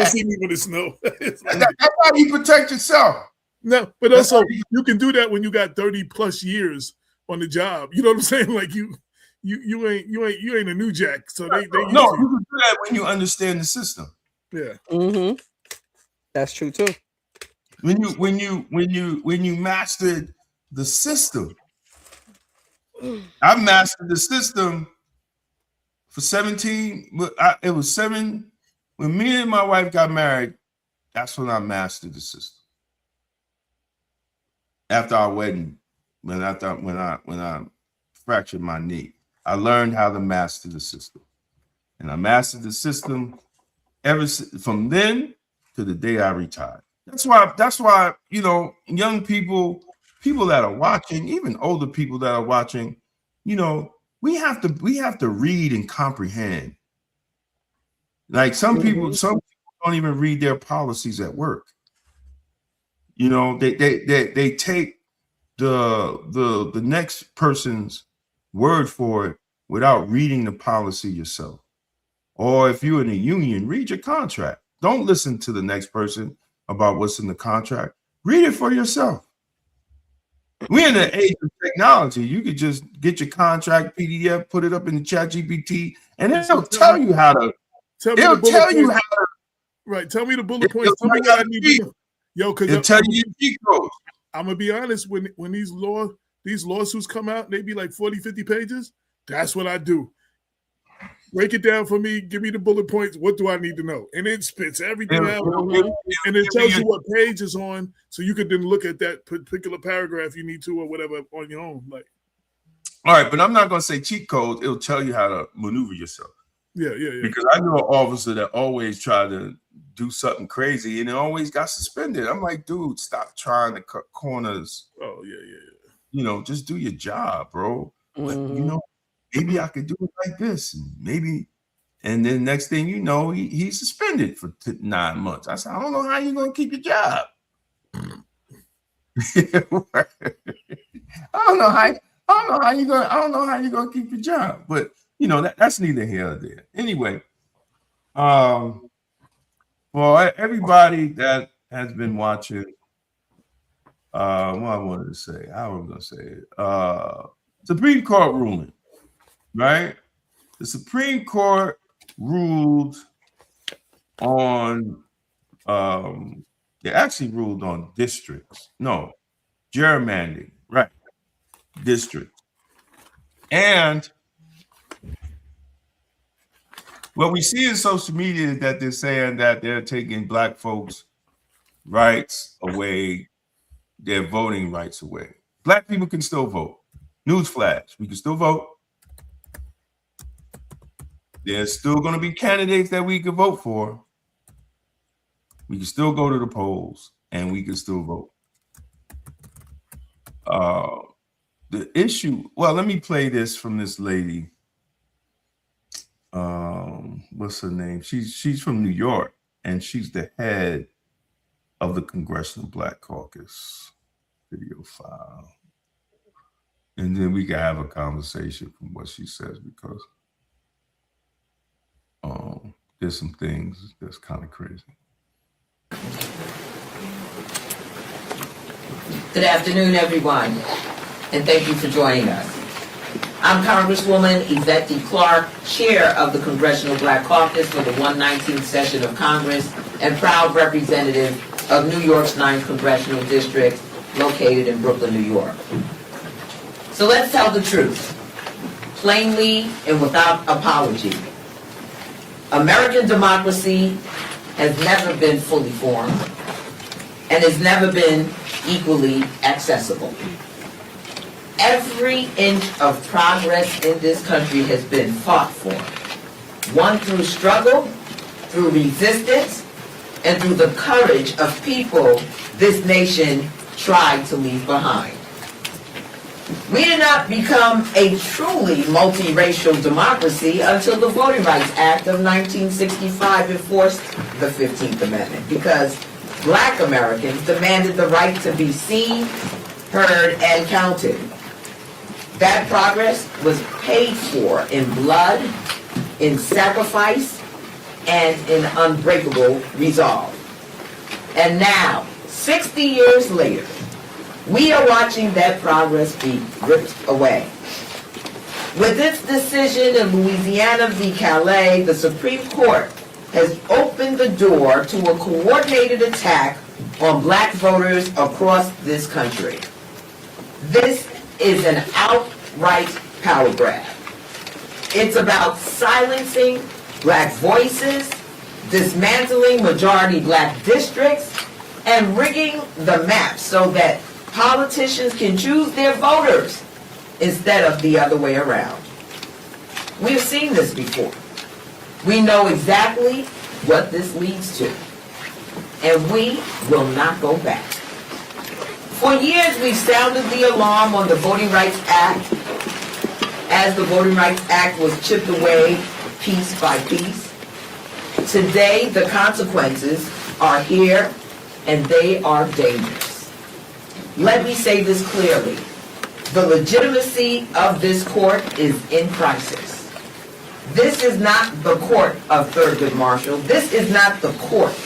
see me when it snows. That's how you protect yourself. No, but also you can do that when you got 30 plus years on the job. You know what I'm saying? Like you ain't a new jack. So they you can do that when you understand the system. Yeah. That's true too. When you mastered the system. I mastered the system for 17. It was 7 when me and my wife got married. That's when I mastered the system. After our wedding, when I fractured my knee, I learned how to master the system, and I mastered the system from then to the day I retired. That's why young people that are watching, even older people that are watching, we have to read and comprehend. Like some people don't even read their policies at work. They take the next person's word for it without reading the policy yourself. Or if you're in a union, read your contract. Don't listen to the next person about what's in the contract. Read it for yourself. We're in the age of technology. You could just get your contract PDF, put it up in the ChatGPT, and it'll tell you how to. Right. Tell me the bullet points. Tell me what I need to know. Yo, because it'll tell you your codes. I'm gonna be honest. When these lawsuits come out, they be like 40, 50 pages. That's what I do. Break it down for me. Give me the bullet points. What do I need to know? And it spits everything out. And it tells you what page is on, so you could then look at that particular paragraph you need to or whatever on your own. Like, all right, but I'm not going to say cheat codes. It'll tell you how to maneuver yourself. Yeah. Because I know an officer that always tried to do something crazy and it always got suspended. I'm like, dude, stop trying to cut corners. Oh, yeah. Just do your job, bro. But, maybe I could do it like this, and then next thing you know, he's suspended for 9 months. I said, I don't know how you're gonna keep your job. I don't know how you're gonna keep your job. But that's neither here nor there. Anyway, for everybody that has been watching, what I wanted to say, how am I gonna say it? Supreme Court ruling. Right? The Supreme Court ruled on they actually ruled on districts. No, gerrymandering, right? Districts. And what we see in social media is that they're saying that they're taking black folks' rights away, their voting rights away. Black people can still vote. Newsflash, we can still vote. There's still going to be candidates that we can vote for. We can still go to the polls and we can still vote. The issue, well, let me play this from this lady. What's her name? She's from New York, and she's the head of the Congressional Black Caucus. Video file. And then we can have a conversation from what she says, because there's some things that's kind of crazy. Good afternoon, everyone, and thank you for joining us. I'm Congresswoman Yvette D. Clarke, Chair of the Congressional Black Caucus for the 119th session of Congress and proud representative of New York's 9th Congressional District, located in Brooklyn, New York. So let's tell the truth, plainly and without apology. American democracy has never been fully formed and has never been equally accessible. Every inch of progress in this country has been fought for, won through struggle, through resistance, and through the courage of people this nation tried to leave behind. We did not become a truly multiracial democracy until the Voting Rights Act of 1965 enforced the 15th Amendment, because Black Americans demanded the right to be seen, heard, and counted. That progress was paid for in blood, in sacrifice, and in unbreakable resolve. And now, 60 years later, we are watching that progress be ripped away. With its decision in Louisiana v. Calais, the Supreme Court has opened the door to a coordinated attack on black voters across this country. This is an outright power grab. It's about silencing black voices, dismantling majority black districts, and rigging the map so that politicians can choose their voters instead of the other way around. We've seen this before. We know exactly what this leads to, and we will not go back. For years, we've sounded the alarm on the Voting Rights Act as the Voting Rights Act was chipped away piece by piece. Today, the consequences are here, and they are dangerous. Let me say this clearly. The legitimacy of this court is in crisis. This is not the court of Thurgood Marshall. This is not the court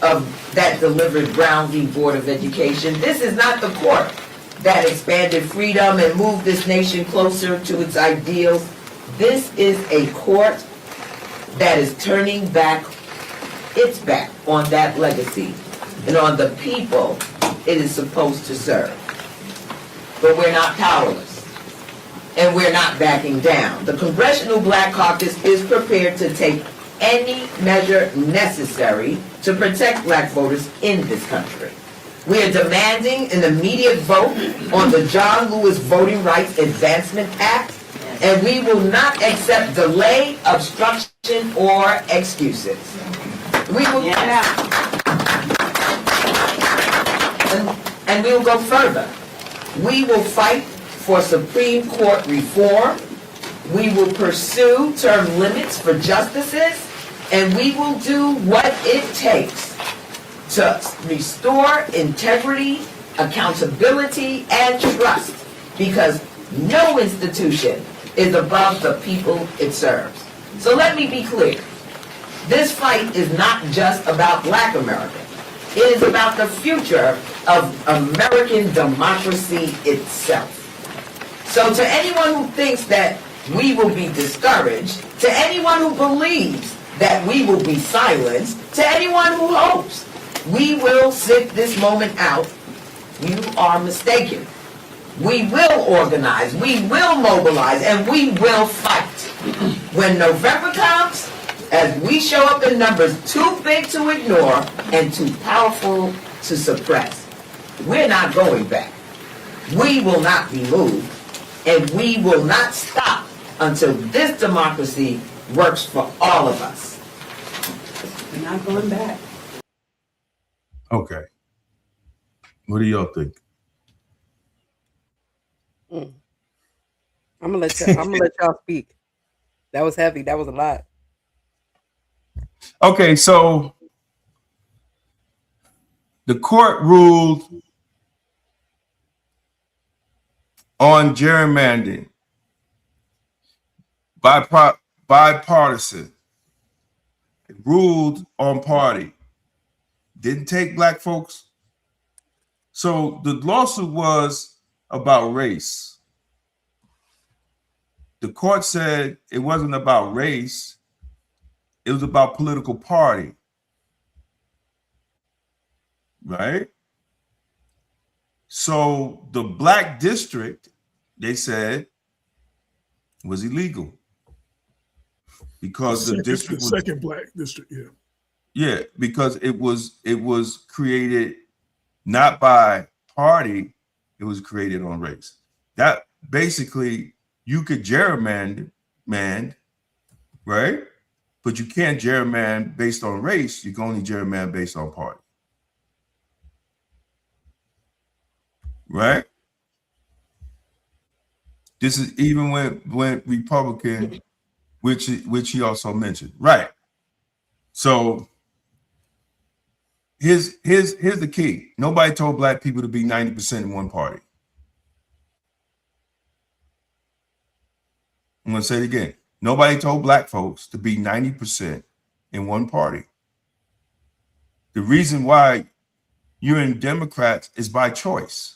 of that delivered Brown v. Board of Education. This is not the court that expanded freedom and moved this nation closer to its ideals. This is a court that is turning back its back on that legacy and on the people it is supposed to serve. But we're not powerless, and we're not backing down. The Congressional Black Caucus is prepared to take any measure necessary to protect black voters in this country. We are demanding an immediate vote on the John Lewis Voting Rights Advancement Act, and we will not accept delay, obstruction, or excuses. We will and we will go further. We will fight for Supreme Court reform. We will pursue term limits for justices, and we will do what it takes to restore integrity, accountability, and trust, because no institution is above the people it serves. So let me be clear. This fight is not just about black America. It is about the future of American democracy itself. So to anyone who thinks that we will be discouraged, to anyone who believes that we will be silenced. To anyone who hopes we will sit this moment out, you are mistaken. We will organize, we will mobilize, and we will fight. When November comes, as we show up in numbers too big to ignore and too powerful to suppress, we're not going back. We will not be moved, and we will not stop until this democracy works for all of us. We're not going back. Okay. What do y'all think? I'm gonna let y'all speak. That was heavy. That was a lot. Okay, so the court ruled on gerrymandering bipartisan. It ruled on party. Didn't take black folks. So the lawsuit was about race. The court said it wasn't about race. It was about political party. Right? So the black district, they said, was illegal. Because the district was second black district, yeah. Yeah, because it was created not by party, it was created on race. That basically you could gerrymander, right? But you can't gerrymander based on race. You can only gerrymander based on party. Right? This is even when Republican, which he also mentioned. Right. So here's the key. Nobody told black people to be 90% in one party. I'm going to say it again. Nobody told black folks to be 90% in one party. The reason why you're in Democrats is by choice.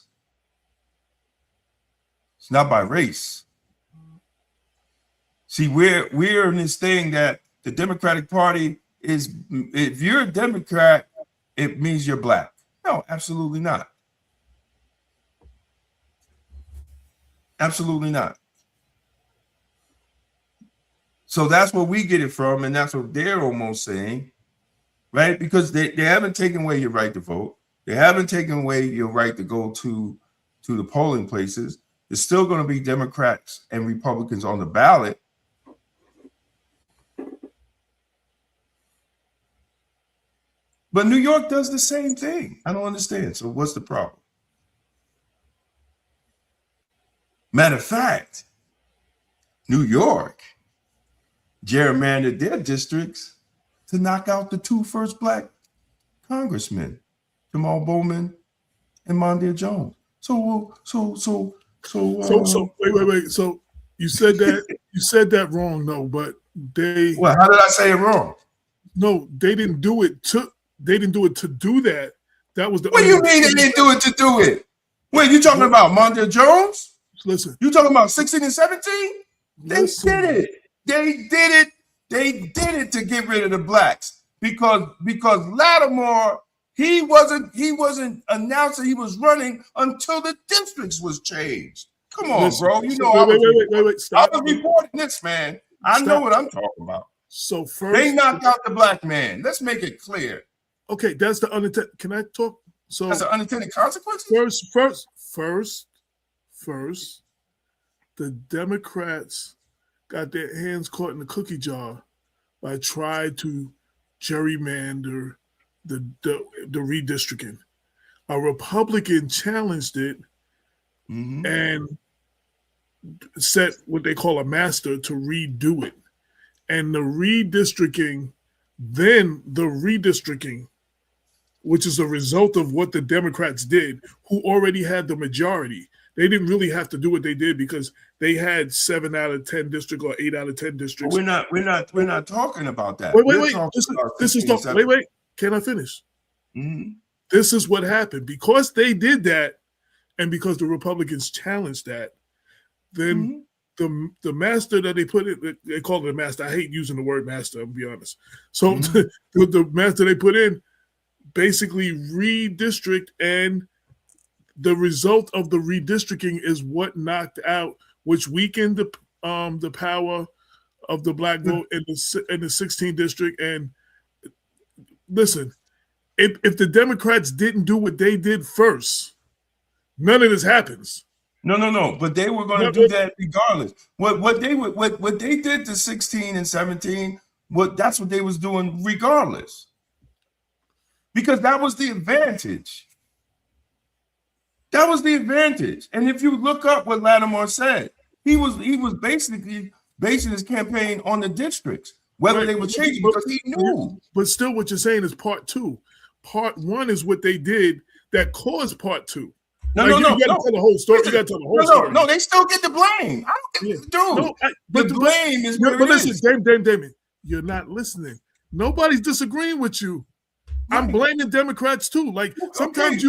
It's not by race. See, we're in this thing that the Democratic Party is, if you're a Democrat, it means you're black. No, absolutely not. Absolutely not. So that's where we get it from, and that's what they're almost saying, right? Because they haven't taken away your right to vote. They haven't taken away your right to go to the polling places. There's still going to be Democrats and Republicans on the ballot. But New York does the same thing. I don't understand. So what's the problem? Matter of fact, New York gerrymandered their districts to knock out the two first black congressmen, Jamal Bowman and Mondaire Jones. So wait. So you said that wrong, no, but they. Well, how did I say it wrong? No, they didn't do it to do that. That was the. What do you mean they didn't do it to do it? Wait, you talking about Mondaire Jones? Listen. You talking about 16 and 17? They Listen. did it. They did it to get rid of the blacks because Lattimore, he wasn't announcing he was running until the districts was changed. Come on, bro. You know, wait. Stop. I was reporting this, man. I know what I'm talking about. So first, they knocked out the black man. Let's make it clear. Okay, that's the unintended. Can I talk? So that's the unintended consequences. First, the Democrats got their hands caught in the cookie jar by trying to gerrymander the redistricting. A Republican challenged it and set what they call a master to redo it. And the redistricting, which is a result of what the Democrats did, who already had the majority. They didn't really have to do what they did because they had 7 out of 10 districts or 8 out of 10 districts. We're not talking about that. Wait. Can I finish? Mm-hmm. This is what happened. Because they did that, and because the Republicans challenged that, then the master that they put in, they call it a master. I hate using the word master, I'll be honest. So the master they put in basically redistrict, and the result of the redistricting is what knocked out, which weakened the power of the black vote in the 16th district. And listen, if the Democrats didn't do what they did first, none of this happens. No. But they were going to do that regardless. What they did to 16 and 17, that's what they was doing regardless. Because that was the advantage. That was the advantage. And if you look up what Lattimore said, he was basically basing his campaign on the districts, whether they were changing, because he knew. But still, what you're saying is part two. Part one is what they did that caused part two. No. You got to tell the whole story. You got to tell the whole story. No, they still get the blame. I don't get the blame is where but listen, Damon, you're not listening. Nobody's disagreeing with you. I'm blaming Democrats too. Like sometimes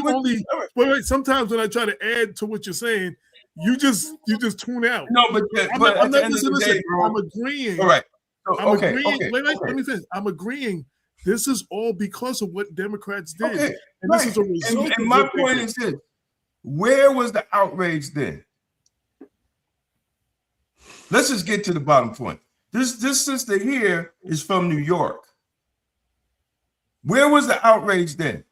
sometimes when I try to add to what you're saying, you just tune out. No, but I'm not listening. I'm agreeing. All right. Wait, let me finish. I'm agreeing. This is all because of what Democrats did. Okay. And this is a result. And my point is this: where was the outrage then? Let's just get to the bottom point. This sister here is from New York. Where was the outrage then?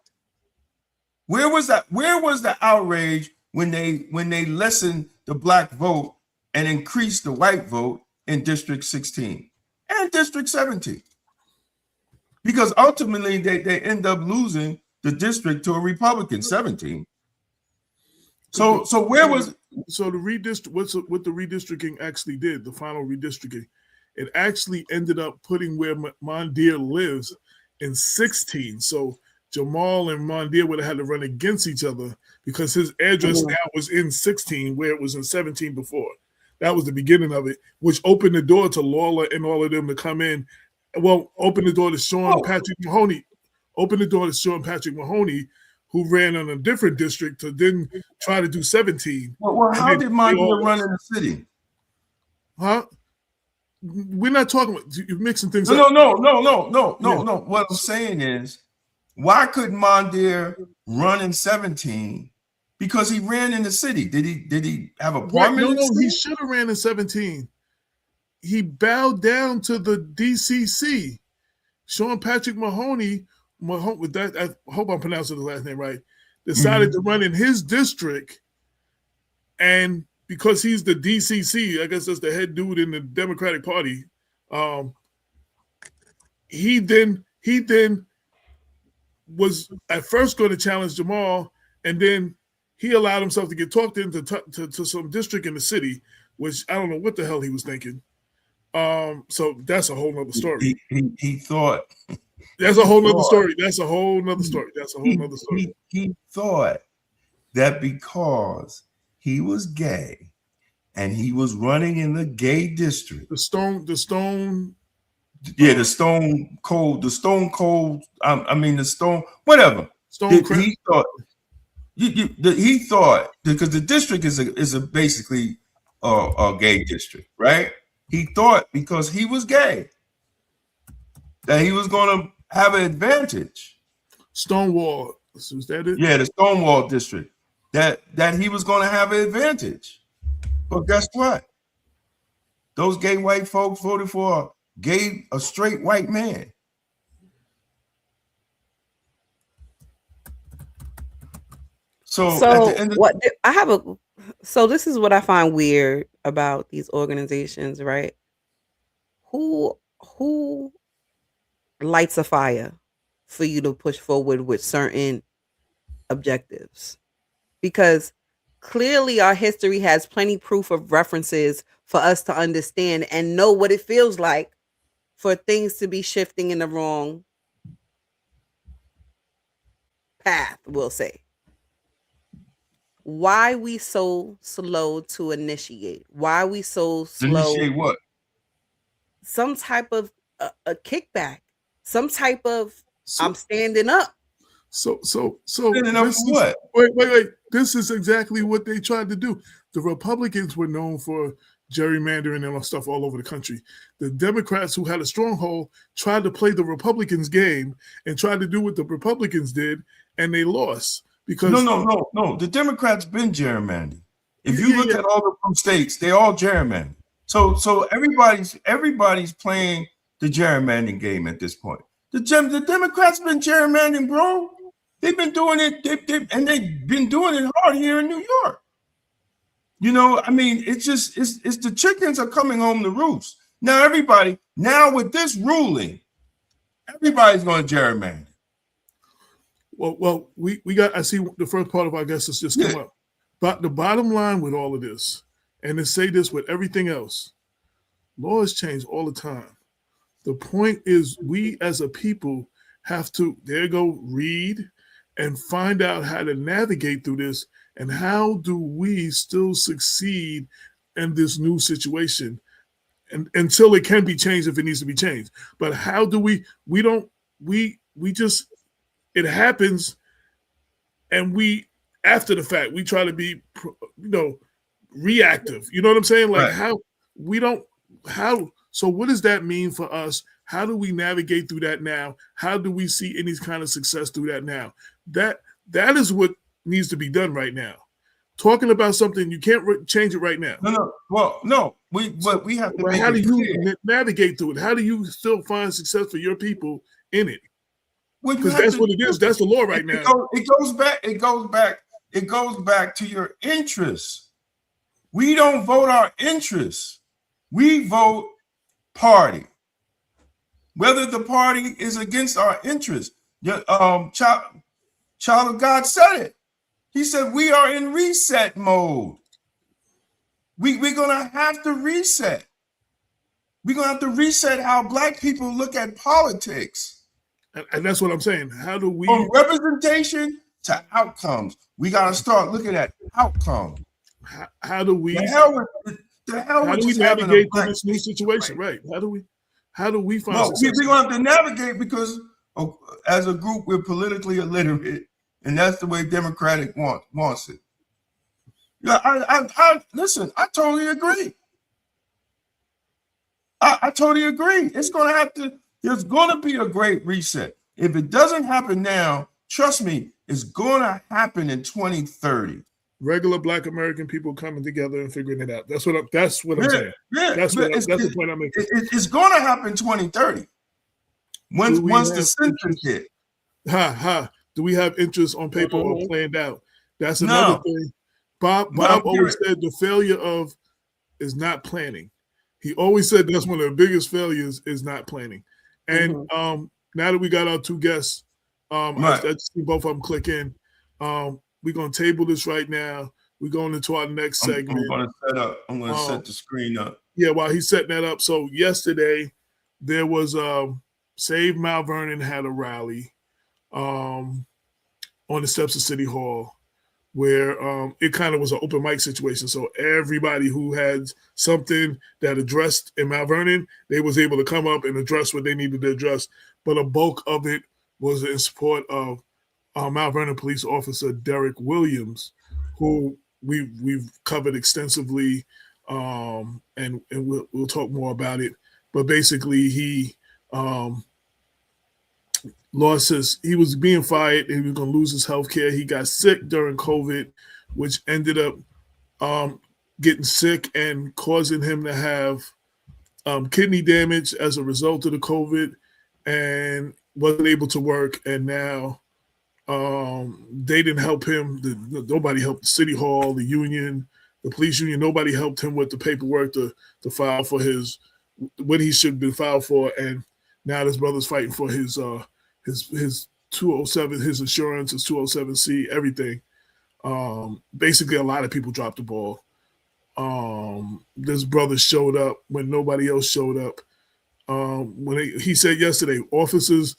Where was the outrage when they lessened the black vote and increased the white vote in District 16 and District 17? Because ultimately they end up losing the district to a Republican 17. So where was the what the redistricting actually did, the final redistricting, it actually ended up putting where Mondier lives in 16. So Jamal and Mondier would have had to run against each other because his address now was in 16 where it was in 17 before. That was the beginning of it, which opened the door to Lawler and all of them to come in. Well, opened the door to Sean Patrick Mahoney. Opened the door to Sean Patrick Mahoney, who ran on a different district to then try to do 17. Well, how did Mondier run in the city? Huh? We're not talking about you're mixing things up. No. Yeah. What I'm saying is, why couldn't Mondier run in 17? Because he ran in the city. Did he have a apartment? No, he should have ran in 17. He bowed down to the DCC. Sean Patrick Mahoney, with that, I hope I'm pronouncing the last name right, decided to run in his district, and because he's the DCC, I guess that's the head dude in the Democratic Party. He then was at first going to challenge Jamal, and then he allowed himself to get talked into to some district in the city, which I don't know what the hell he was thinking. So that's a whole nother story. He thought that's a whole nother story. That's a whole nother story. That's a whole nother story. He thought that because he was gay and he was running in the gay district. The stone cold, whatever. He thought he thought because the district is basically a gay district, right? He thought because he was gay that he was going to have an advantage. Stonewall, was that it? Yeah, the Stonewall district. That he was going to have an advantage. But guess what? Those gay white folks voted for a straight white man. So at the end of so this is what I find weird about these organizations, right? Who lights a fire for you to push forward with certain objectives? Because clearly our history has plenty proof of references for us to understand and know what it feels like for things to be shifting in the wrong path, we'll say. Why we so slow to initiate? Why we so slow? Initiate what? Some type of a kickback. Some type of I'm standing up. So standing up for what? Wait. This is exactly what they tried to do. The Republicans were known for gerrymandering and stuff all over the country. The Democrats who had a stronghold tried to play the Republicans' game and tried to do what the Republicans did, and they lost because no. The Democrats been gerrymandering. If you look at all the states, they all gerrymander. So everybody's playing the gerrymandering game at this point. The Democrats been gerrymandering, bro. They've been doing it, they've been doing it hard here in New York. You know, I mean, it's the chickens are coming home to roost. Now with this ruling, everybody's going to gerrymander. Well, I see the first part of our guest has just come up. But the bottom line with all of this, and to say this with everything else, laws change all the time. The point is we as a people have to, read and find out how to navigate through this, and how do we still succeed in this new situation, and until it can be changed if it needs to be changed. But how do we just, it happens, and we, after the fact, we try to be, reactive. You know what I'm saying? Like so what does that mean for us? How do we navigate through that now? How do we see any kind of success through that now? That is what needs to be done right now. Talking about something, you can't change it right now. We have to. How do you navigate through it? How do you still find success for your people in it? Because that's what it is. That's the law right now. It goes back to your interests. We don't vote our interests. We vote party. Whether the party is against our interests. Child of God said it. He said we are in reset mode. We're gonna have to reset. We're gonna have to reset how Black people look at politics. And that's what I'm saying. How do we, from representation to outcomes? We gotta start looking at outcomes. How do we? The hell how do we navigate through this new situation? Right. How do we find? Well, we're gonna have to navigate because as a group we're politically illiterate, and that's the way Democratic wants it. Yeah, I listen. I totally agree. I totally agree. There's going to be a great reset. If it doesn't happen now, trust me, it's going to happen in 2030. Regular Black American people coming together and figuring it out. That's what I'm saying. Yeah, that's the point I'm making. It's going to happen in 2030. Once the census hit. Do we have interest on paper or planned out? That's another thing. Bob always said the failure is not planning. He always said that's one of the biggest failures is not planning. And now that we got our two guests, I just see both of them click in. We're going to table this right now. We're going into our next segment. I'm going to set the screen up. Yeah, while he's setting that up. So yesterday there was Save Mount Vernon had a rally on the steps of City Hall, where it kind of was an open mic situation. So everybody who had something that addressed in Mount Vernon, they was able to come up and address what they needed to address. But a bulk of it was in support of Mount Vernon police officer Derek Williams, who we've covered extensively, and we'll talk more about it. But basically, he he was being fired. He was going to lose his health care. He got sick during COVID, which ended up getting sick and causing him to have kidney damage as a result of the COVID, and wasn't able to work. And now they didn't help him. Nobody helped the City Hall, the union, the police union. Nobody helped him with the paperwork to file for what he should have been filed for. And now his brother's fighting for his 207, his insurance, his 207C, everything. Basically, a lot of people dropped the ball. This brother showed up when nobody else showed up. He said yesterday, officers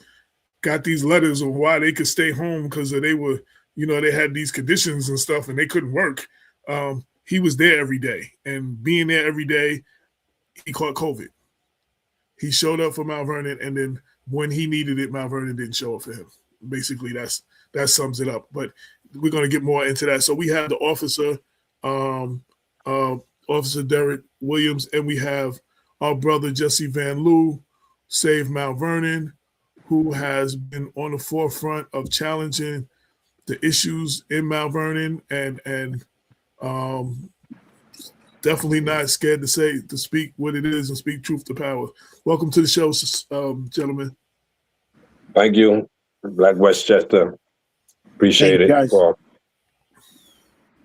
got these letters on why they could stay home because they were, they had these conditions and stuff and they couldn't work. He was there every day, and being there every day, he caught COVID. He showed up for Mount Vernon, and then when he needed it, Mount Vernon didn't show up for him. Basically, that sums it up. But we're going to get more into that. So we have the officer Officer Derek Williams, and we have our brother Jesse Van Loo, Save Mount Vernon, who has been on the forefront of challenging the issues in Mount Vernon and definitely not scared to speak what it is and speak truth to power. Welcome to the show, gentlemen. Thank you, Black Westchester. Appreciate it for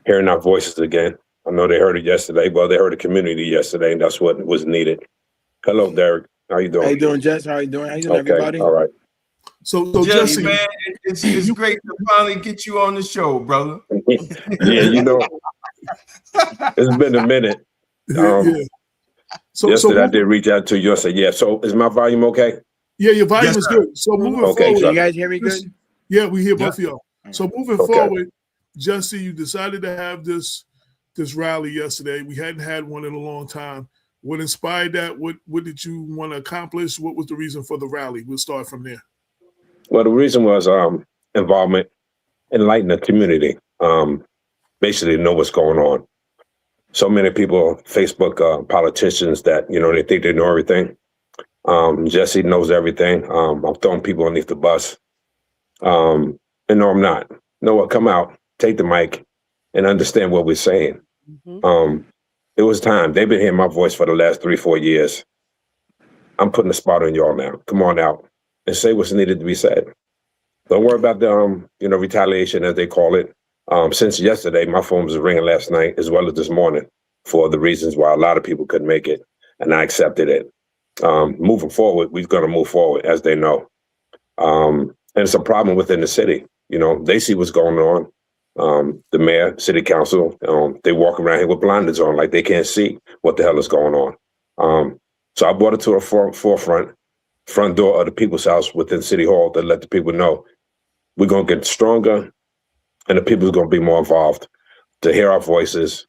hearing our voices again. I know they heard it yesterday. Well, they heard the community yesterday, and that's what was needed. Hello, Derek. How you doing? How you doing, Jess? How you doing? How you doing, Okay, everybody? all right. So Jesse, Jesse, man, it's great to finally get you on the show, brother. Yeah, you know, it's been a minute. yeah. Yesterday I did reach out to you. I said, yeah. So is my volume okay? Yeah, your volume Yes, is sir. good. So moving Okay, forward, so- You guys hear me good? yeah, we hear both of y'all. So moving Okay. forward, Jesse, you decided to have this rally yesterday. We hadn't had one in a long time. What inspired that? What did you want to accomplish? What was the reason for the rally? We'll start from there. Well, the reason was involvement, enlighten the community, basically know what's going on. So many people, Facebook politicians that, you know, they think they know everything. Jesse knows everything. I'm throwing people underneath the bus. And no, I'm not. No, what? Come out, take the mic, and understand what we're saying. Mhm. It was time. They've been hearing my voice for the last 3-4 years. I'm putting a spot on y'all now. Come on out and say what's needed to be said. Don't worry about the retaliation, as they call it. Since yesterday, my phone was ringing last night as well as this morning for the reasons why a lot of people couldn't make it, and I accepted it. Moving forward, we're going to move forward, as they know. And it's a problem within the city. You know, they see what's going on. The mayor, city council, they walk around here with blinders on, like they can't see what the hell is going on. So I brought it to a front door of the people's house within City Hall to let the people know we're going to get stronger and the people are going to be more involved to hear our voices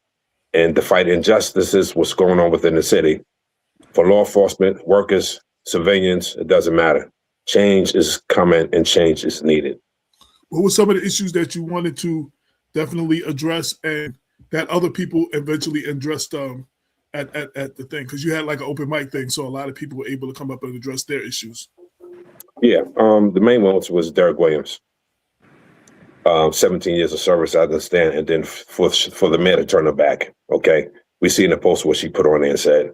and to fight injustices, what's going on within the city. For law enforcement, workers, civilians, it doesn't matter. Change is coming and change is needed. What were some of the issues that you wanted to definitely address and that other people eventually addressed at the thing? Because you had like an open mic thing, so a lot of people were able to come up and address their issues. Yeah, the main one was Derek Williams. 17 years of service, I understand, and then for the mayor to turn her back. Okay, we see in the post what she put on there and said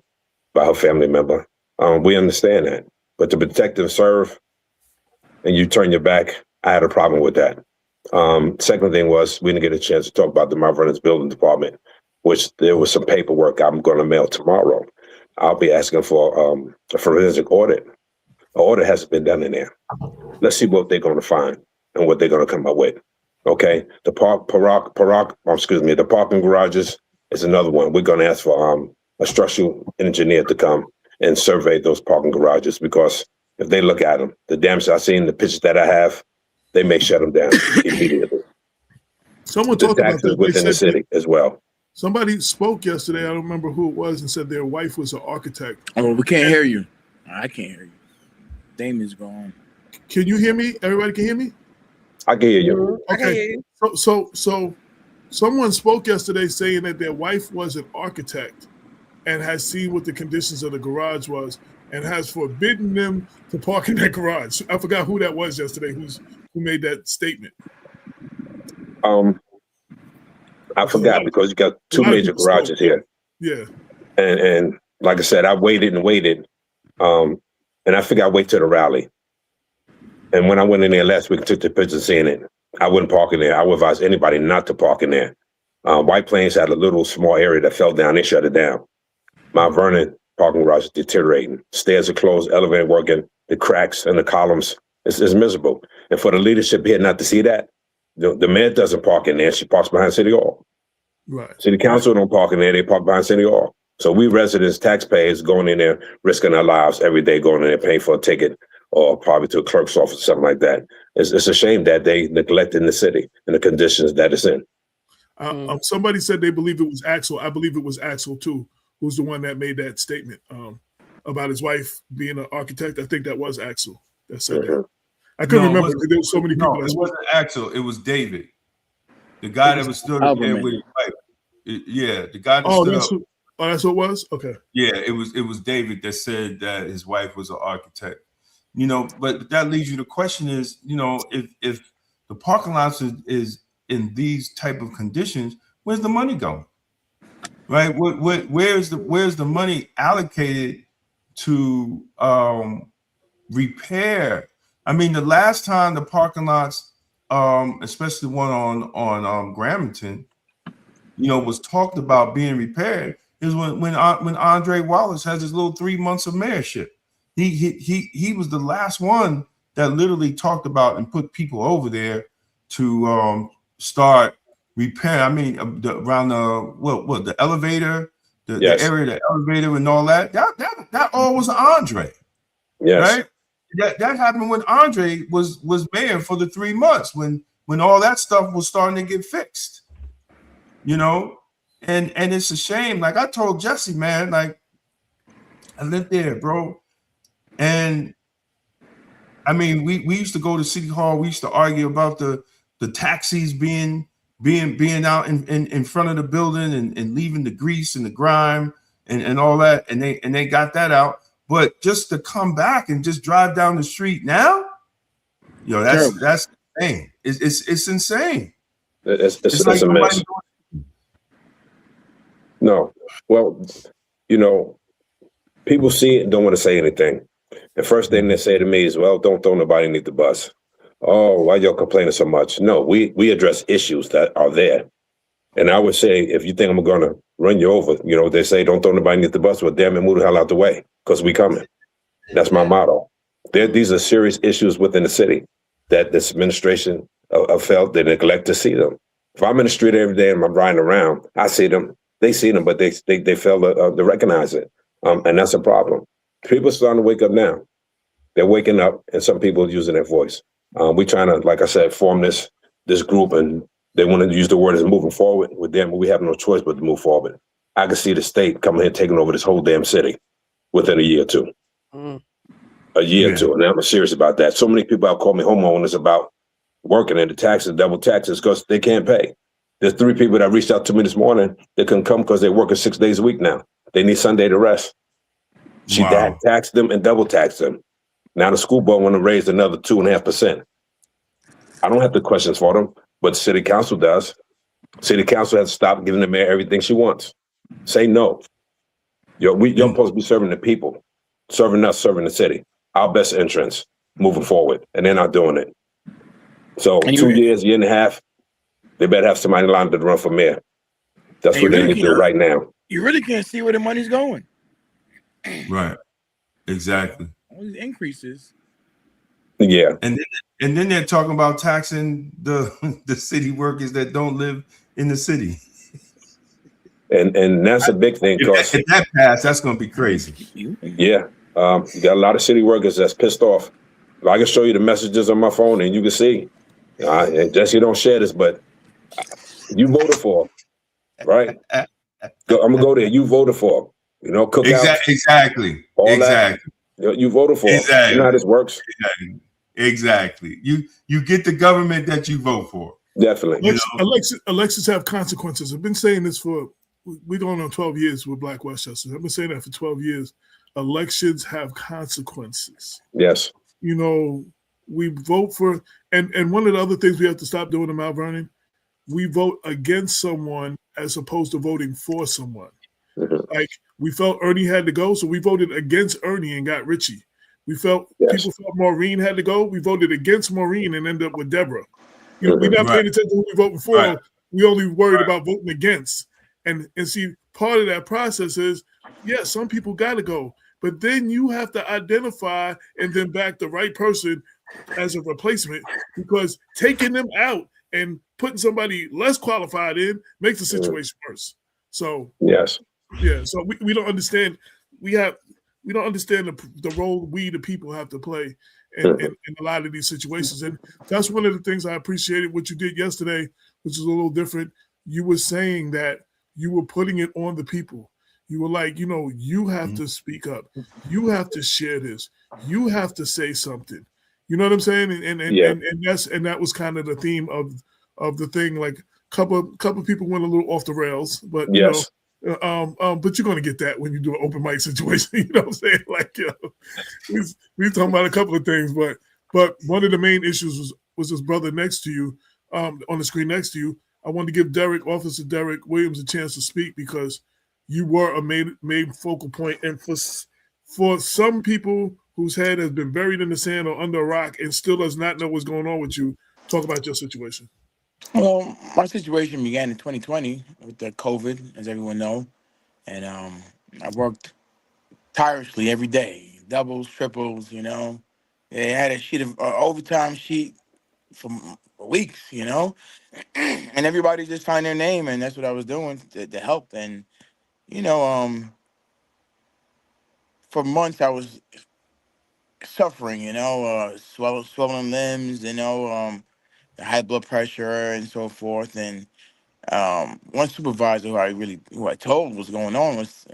by her family member. We understand that, but to protect and serve, and you turn your back, I had a problem with that. Second thing was we didn't get a chance to talk about the Mount Vernon's building department, which there was some paperwork I'm going to mail tomorrow. I'll be asking for a forensic audit. An audit hasn't been done in there. Let's see what they're going to find and what they're going to come up with. Okay, the parking garages is another one. We're going to ask for a structural engineer to come and survey those parking garages, because if they look at them, the damage I've seen, the pictures that I have, they may shut them down immediately. Someone The talked about taxes that. within the city as well. Somebody spoke yesterday. I don't remember who it was, and said their wife was an architect. Oh, we can't hear you. I can't hear you. Damien's gone. Can you hear me? Everybody can hear me? I can hear you. I can hear Okay. you. So someone spoke yesterday saying that their wife was an architect and has seen what the conditions of the garage was and has forbidden them to park in that garage. I forgot who that was yesterday who made that statement. I forgot, because you got two major garages here. Yeah. And like I said, I waited and waited. And I figured I'd wait till the rally. And when I went in there last week and took the picture seeing it, I wouldn't park in there. I would advise anybody not to park in there. White Plains had a little small area that fell down. They shut it down. Mount Vernon parking garage is deteriorating. Stairs are closed, elevator working, the cracks and the columns. It's miserable. And for the leadership here not to see that, the mayor doesn't park in there. She parks behind City Hall. Right. City Council don't park in there. They park behind City Hall. So we residents, taxpayers, going in there, risking our lives every day, going in there, paying for a ticket or probably to a clerk's office or something like that. It's a shame that they neglected the city and the conditions that it's in. Somebody said they believe it was Axel. I believe it was Axel too, who's the one that made that statement about his wife being an architect. I think that was Axel that said that. I couldn't remember because there were so many people. No, it wasn't Axel. It was David, the guy that was stood there with his wife. Yeah, the guy that stood up. Oh, that's what it was? Okay. Yeah, it was David that said that his wife was an architect. But that leads you to question is, if the parking lots is in these type of conditions, where's the money going? Right? Where's the money allocated to repair? I mean, the last time the parking lots, especially the one on Gramerton, was talked about being repaired is when Andre Wallace has his little 3 months of mayorship. He was the last one that literally talked about and put people over there to start repair. I mean, around the elevator, the area of the elevator and all that. That all was Andre. Yes. Right? That happened when Andre was mayor for the 3 months when all that stuff was starting to get fixed. And it's a shame. Like I told Jesse, man, like I lived there, bro. And I mean, we used to go to City Hall. We used to argue about the taxis being out in front of the building and leaving the grease and the grime and all that. And they got that out. But just to come back and just drive down the street now, that's insane. It's insane. It's like a mess. No. Well, people see it and don't want to say anything. The first thing they say to me is, well, don't throw nobody underneath the bus. Oh, why y'all complaining so much? No, we address issues that are there. And I would say, if you think I'm going to run you over, they say, don't throw nobody underneath the bus. Well, damn it, move the hell out the way, because we coming. That's my motto. These are serious issues within the city that this administration felt they neglect to see them. If I'm in the street every day and I'm riding around, I see them. They see them, but they fail to recognize it. And that's a problem. People are starting to wake up now. They're waking up, and some people are using their voice. We're trying to, like I said, form this group, and they want to use the word as moving forward. With them, we have no choice but to move forward. I can see the state coming here taking over this whole damn city within a year or two. A year or two, and I'm serious about that. So many people have called me homeowners about working and the taxes, double taxes, because they can't pay. There's 3 people that reached out to me this morning. They couldn't come because they're working 6 days a week now. They need Sunday to rest. She taxed them and double taxed them. Now the school board want to raise another 2.5%. I don't have the questions for them, but the city council does. City council has to stop giving the mayor everything she wants. Say no. You're supposed to be serving the people, serving us, serving the city. Our best entrance moving forward, and they're not doing it. So 2 years, year and a half, they better have somebody lined to run for mayor. That's what they need to do right now. You really can't see where the money's going. Right. Exactly. All these increases. Yeah. And then they're talking about taxing the city workers that don't live in the city. And that's a big thing. If that pass, that's going to be crazy. Yeah. You got a lot of city workers that's pissed off. I can show you the messages on my phone and you can see. Jesse, don't share this, but you voted for him, right? I'm going to go there. You voted for him. Cookout. Exactly. Exactly. You voted for him. Exactly. You know how this works? Exactly. You get the government that you vote for. Definitely. Elections have consequences. I've been saying this we're going on 12 years with Black Westchester. I've been saying that for 12 years. Elections have consequences. Yes. We vote for, and one of the other things we have to stop doing in Mount Vernon, we vote against someone as opposed to voting for someone. Mm-hmm. Like we felt Ernie had to go, so we voted against Ernie and got Richie. We felt people felt Maureen had to go. We voted against Maureen and ended up with Deborah. We're not paying attention to who we voted for. Right. We only worried about voting against. And see, part of that process is, some people got to go. But then you have to identify and then back the right person as a replacement, because taking them out and putting somebody less qualified in makes the situation worse. So so we don't understand. We don't understand the role we the people have to play in a lot of these situations. And that's one of the things I appreciated what you did yesterday, which is a little different. You were saying that you were putting it on the people. You were like, you have to speak up. You have to share this. You have to say something. You know what I'm saying? And that was kind of the theme of the thing. Like couple people went a little off the rails, but But you're gonna get that when you do an open mic situation. You know what I'm saying? Like, we talking about a couple of things, but one of the main issues was this brother next to you, on the screen next to you. I wanted to give Officer Derek Williams, a chance to speak because you were a main focal point, and for some people whose head has been buried in the sand or under a rock and still does not know what's going on with you, talk about your situation. Well, my situation began in 2020 with the COVID, as everyone know, and I worked tirelessly every day, doubles, triples. They had a sheet of overtime sheet for weeks, and everybody just signed their name, and that's what I was doing to help. And you know, for months I was suffering, swollen limbs, the high blood pressure and so forth. And one supervisor who I told was going on was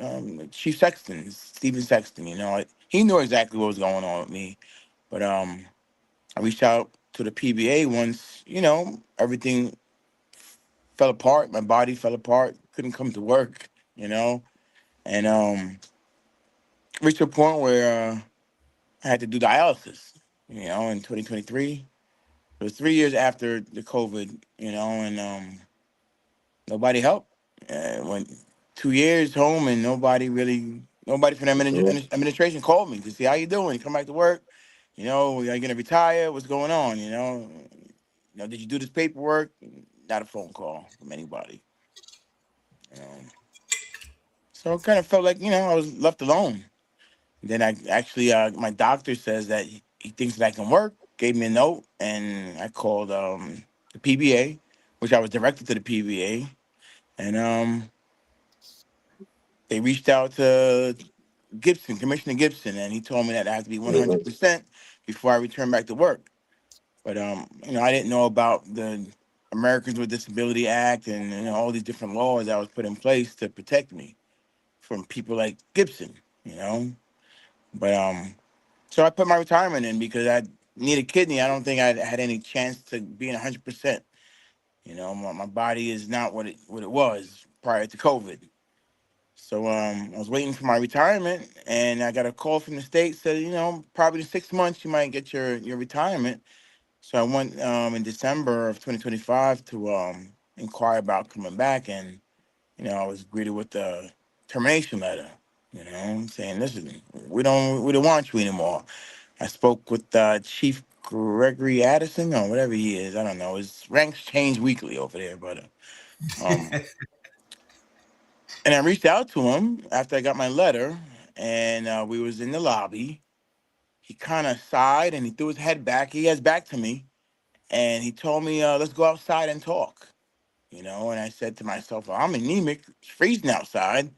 Chief Sexton, Stephen Sexton. He knew exactly what was going on with me, but I reached out to the PBA once, everything fell apart. My body fell apart. Couldn't come to work, and reached a point where I had to do dialysis, in 2023. It was 3 years after the COVID, and nobody helped. Went 2 years home, and nobody from the administration called me to see how you doing. You come back to work, are you gonna retire? What's going on? Did you do this paperwork? Not a phone call from anybody. You know? So it kind of felt like I was left alone. Then I actually, my doctor says that he thinks that I can work. Gave me a note, and I called the PBA, which I was directed to the PBA, and they reached out to Commissioner Gibson, and he told me that I have to be Mhm. 100% before I return back to work. But I didn't know about the Americans with Disability Act and all these different laws that was put in place to protect me from people like Gibson. You know, but so I put my retirement in because I need a kidney. I don't think I had any chance to being 100%. My body is not what it was prior to COVID. So I was waiting for my retirement, and I got a call from the state said, probably in 6 months you might get your retirement. So I went in December of 2025 to inquire about coming back, and I was greeted with the termination letter. Saying, listen, we don't want you anymore. I spoke with Chief Gregory Addison or whatever he is. I don't know. His ranks change weekly over there, but um, and I reached out to him after I got my letter, and we was in the lobby. He kind of sighed and he threw his head back. He has back to me, and he told me, "Let's go outside and talk." And I said to myself, well, I'm anemic, it's freezing outside,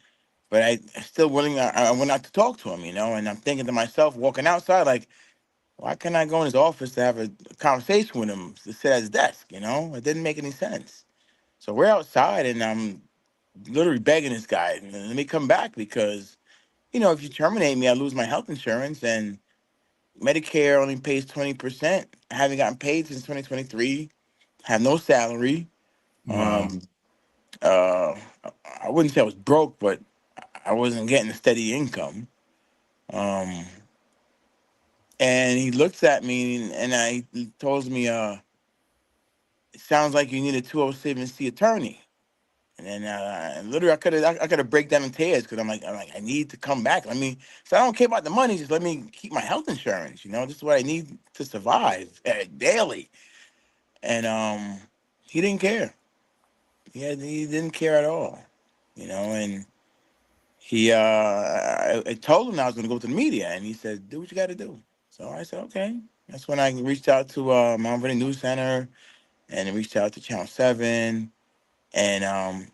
but I still willing. I went out to talk to him, and I'm thinking to myself, walking outside, like, why can't I go in his office to have a conversation with him to sit at his desk? It didn't make any sense. So we're outside, and I'm literally begging this guy, let me come back because, if you terminate me, I lose my health insurance, and Medicare only pays 20%. I haven't gotten paid since 2023. Have no salary. Wow. Uh, I wouldn't say I was broke, but I wasn't getting a steady income. Um, and he looks at me he tells me, it sounds like you need a 207C attorney. And then literally I could have break down in tears because I'm like, I need to come back. So I don't care about the money. Just let me keep my health insurance. This is what I need to survive daily. And he didn't care. He didn't care at all. And I told him I was going to go to the media, and he said, "Do what you got to do." So I said, "Okay." That's when I reached out to Mount Vernon News Center, and I reached out to Channel 7, and I'm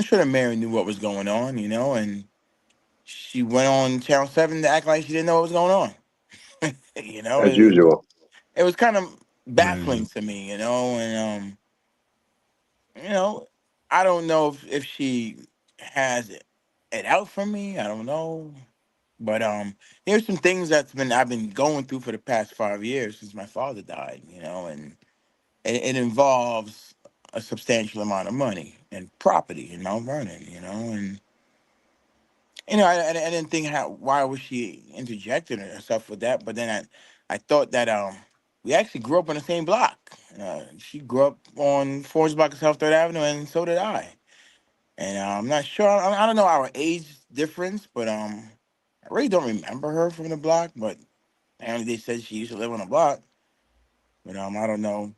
sure that Mary knew what was going on, and she went on Channel 7 to act like she didn't know what was going on. As It, usual. it was kind of baffling Amazing. to me, and you know, I don't know if she has it out for me. I don't know. But there's some things I've been going through for the past 5 years since my father died, and it involves a substantial amount of money and property in Mount Vernon, and I didn't think why was she interjecting herself with that, but then I thought that we actually grew up on the same block. She grew up on Forest Block of South Third Avenue, and so did I. And I'm not sure. I don't know our age difference, but I really don't remember her from the block. But apparently they said she used to live on the block. But I don't know.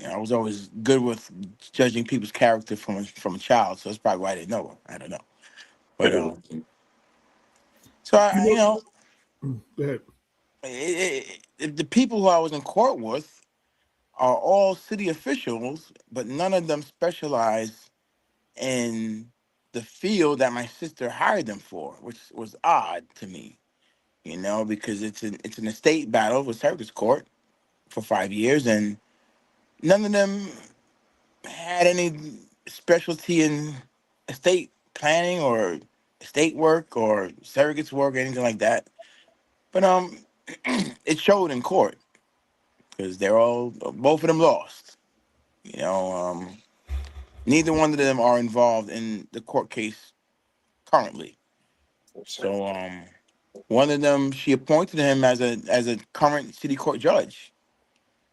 I was always good with judging people's character from a child, so that's probably why I didn't know her. I don't know. But so You I, you know, know, go ahead. the people who I was in court with are all city officials, but none of them specialize in the field that my sister hired them for, which was odd to me, because it's an estate battle with circus court for 5 years, and none of them had any specialty in estate planning or estate work or surrogates work or anything like that. But it showed in court because both of them lost. Neither one of them are involved in the court case currently. So one of them, she appointed him as a current city court judge.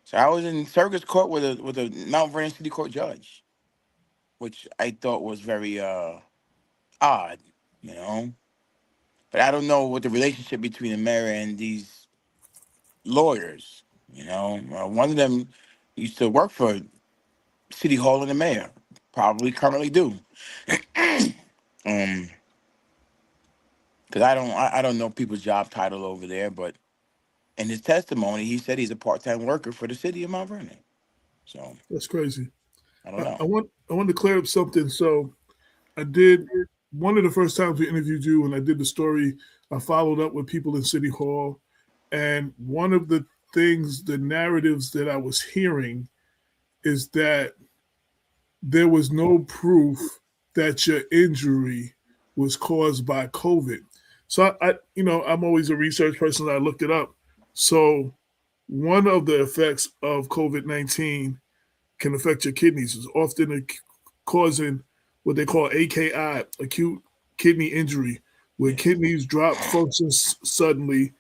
So I was in circus court with a Mount Vernon city court judge, which I thought was very odd, you know. But I don't know what the relationship between the mayor and these lawyers. One of them used to work for City Hall and the mayor, probably currently do. Um, because I don't know people's job title over there, but in his testimony, he said he's a part-time worker for the city of Mount Vernon. So That's crazy. I don't know. I want to clear up something. So I did one of the first times we interviewed you, and I did the story. I followed up with people in City Hall, and one of the things, the narratives that I was hearing, is that there was no proof that your injury was caused by COVID. So I'm always a research person. I looked it up. So one of the effects of COVID-19 can affect your kidneys. It's often causing what they call AKI, acute kidney injury, where kidneys drop functions suddenly.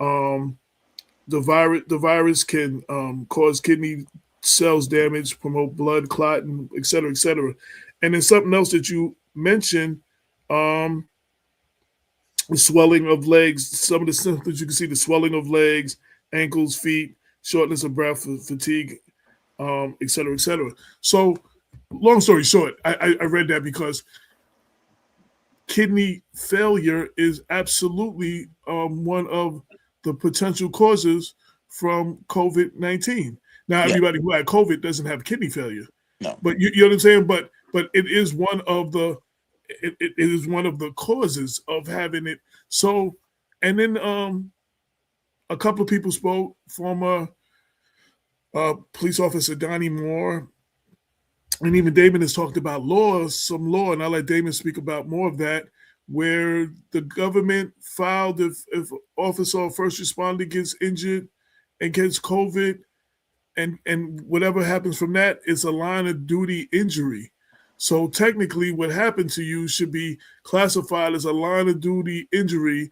Um, the virus can cause kidney cells damage, promote blood clotting, et cetera, et cetera. And then something else that you mentioned, um, the swelling of legs. Some of the symptoms you can see: the swelling of legs, ankles, feet, shortness of breath, fatigue, et cetera, et cetera. So, long story short, I read that because kidney failure is absolutely one of the potential causes from COVID-19. Now, Yeah. everybody who had COVID doesn't have kidney failure, No. but you know what I'm saying. But it is one of the it is one of the causes of having it. So, and then a couple of people spoke. Former police officer Donnie Moore, and even Damon has talked about some law, and I'll let Damon speak about more of that, where the government filed if officer or first responder gets injured and gets COVID, and whatever happens from that is a line of duty injury. So technically, what happened to you should be classified as a line of duty injury.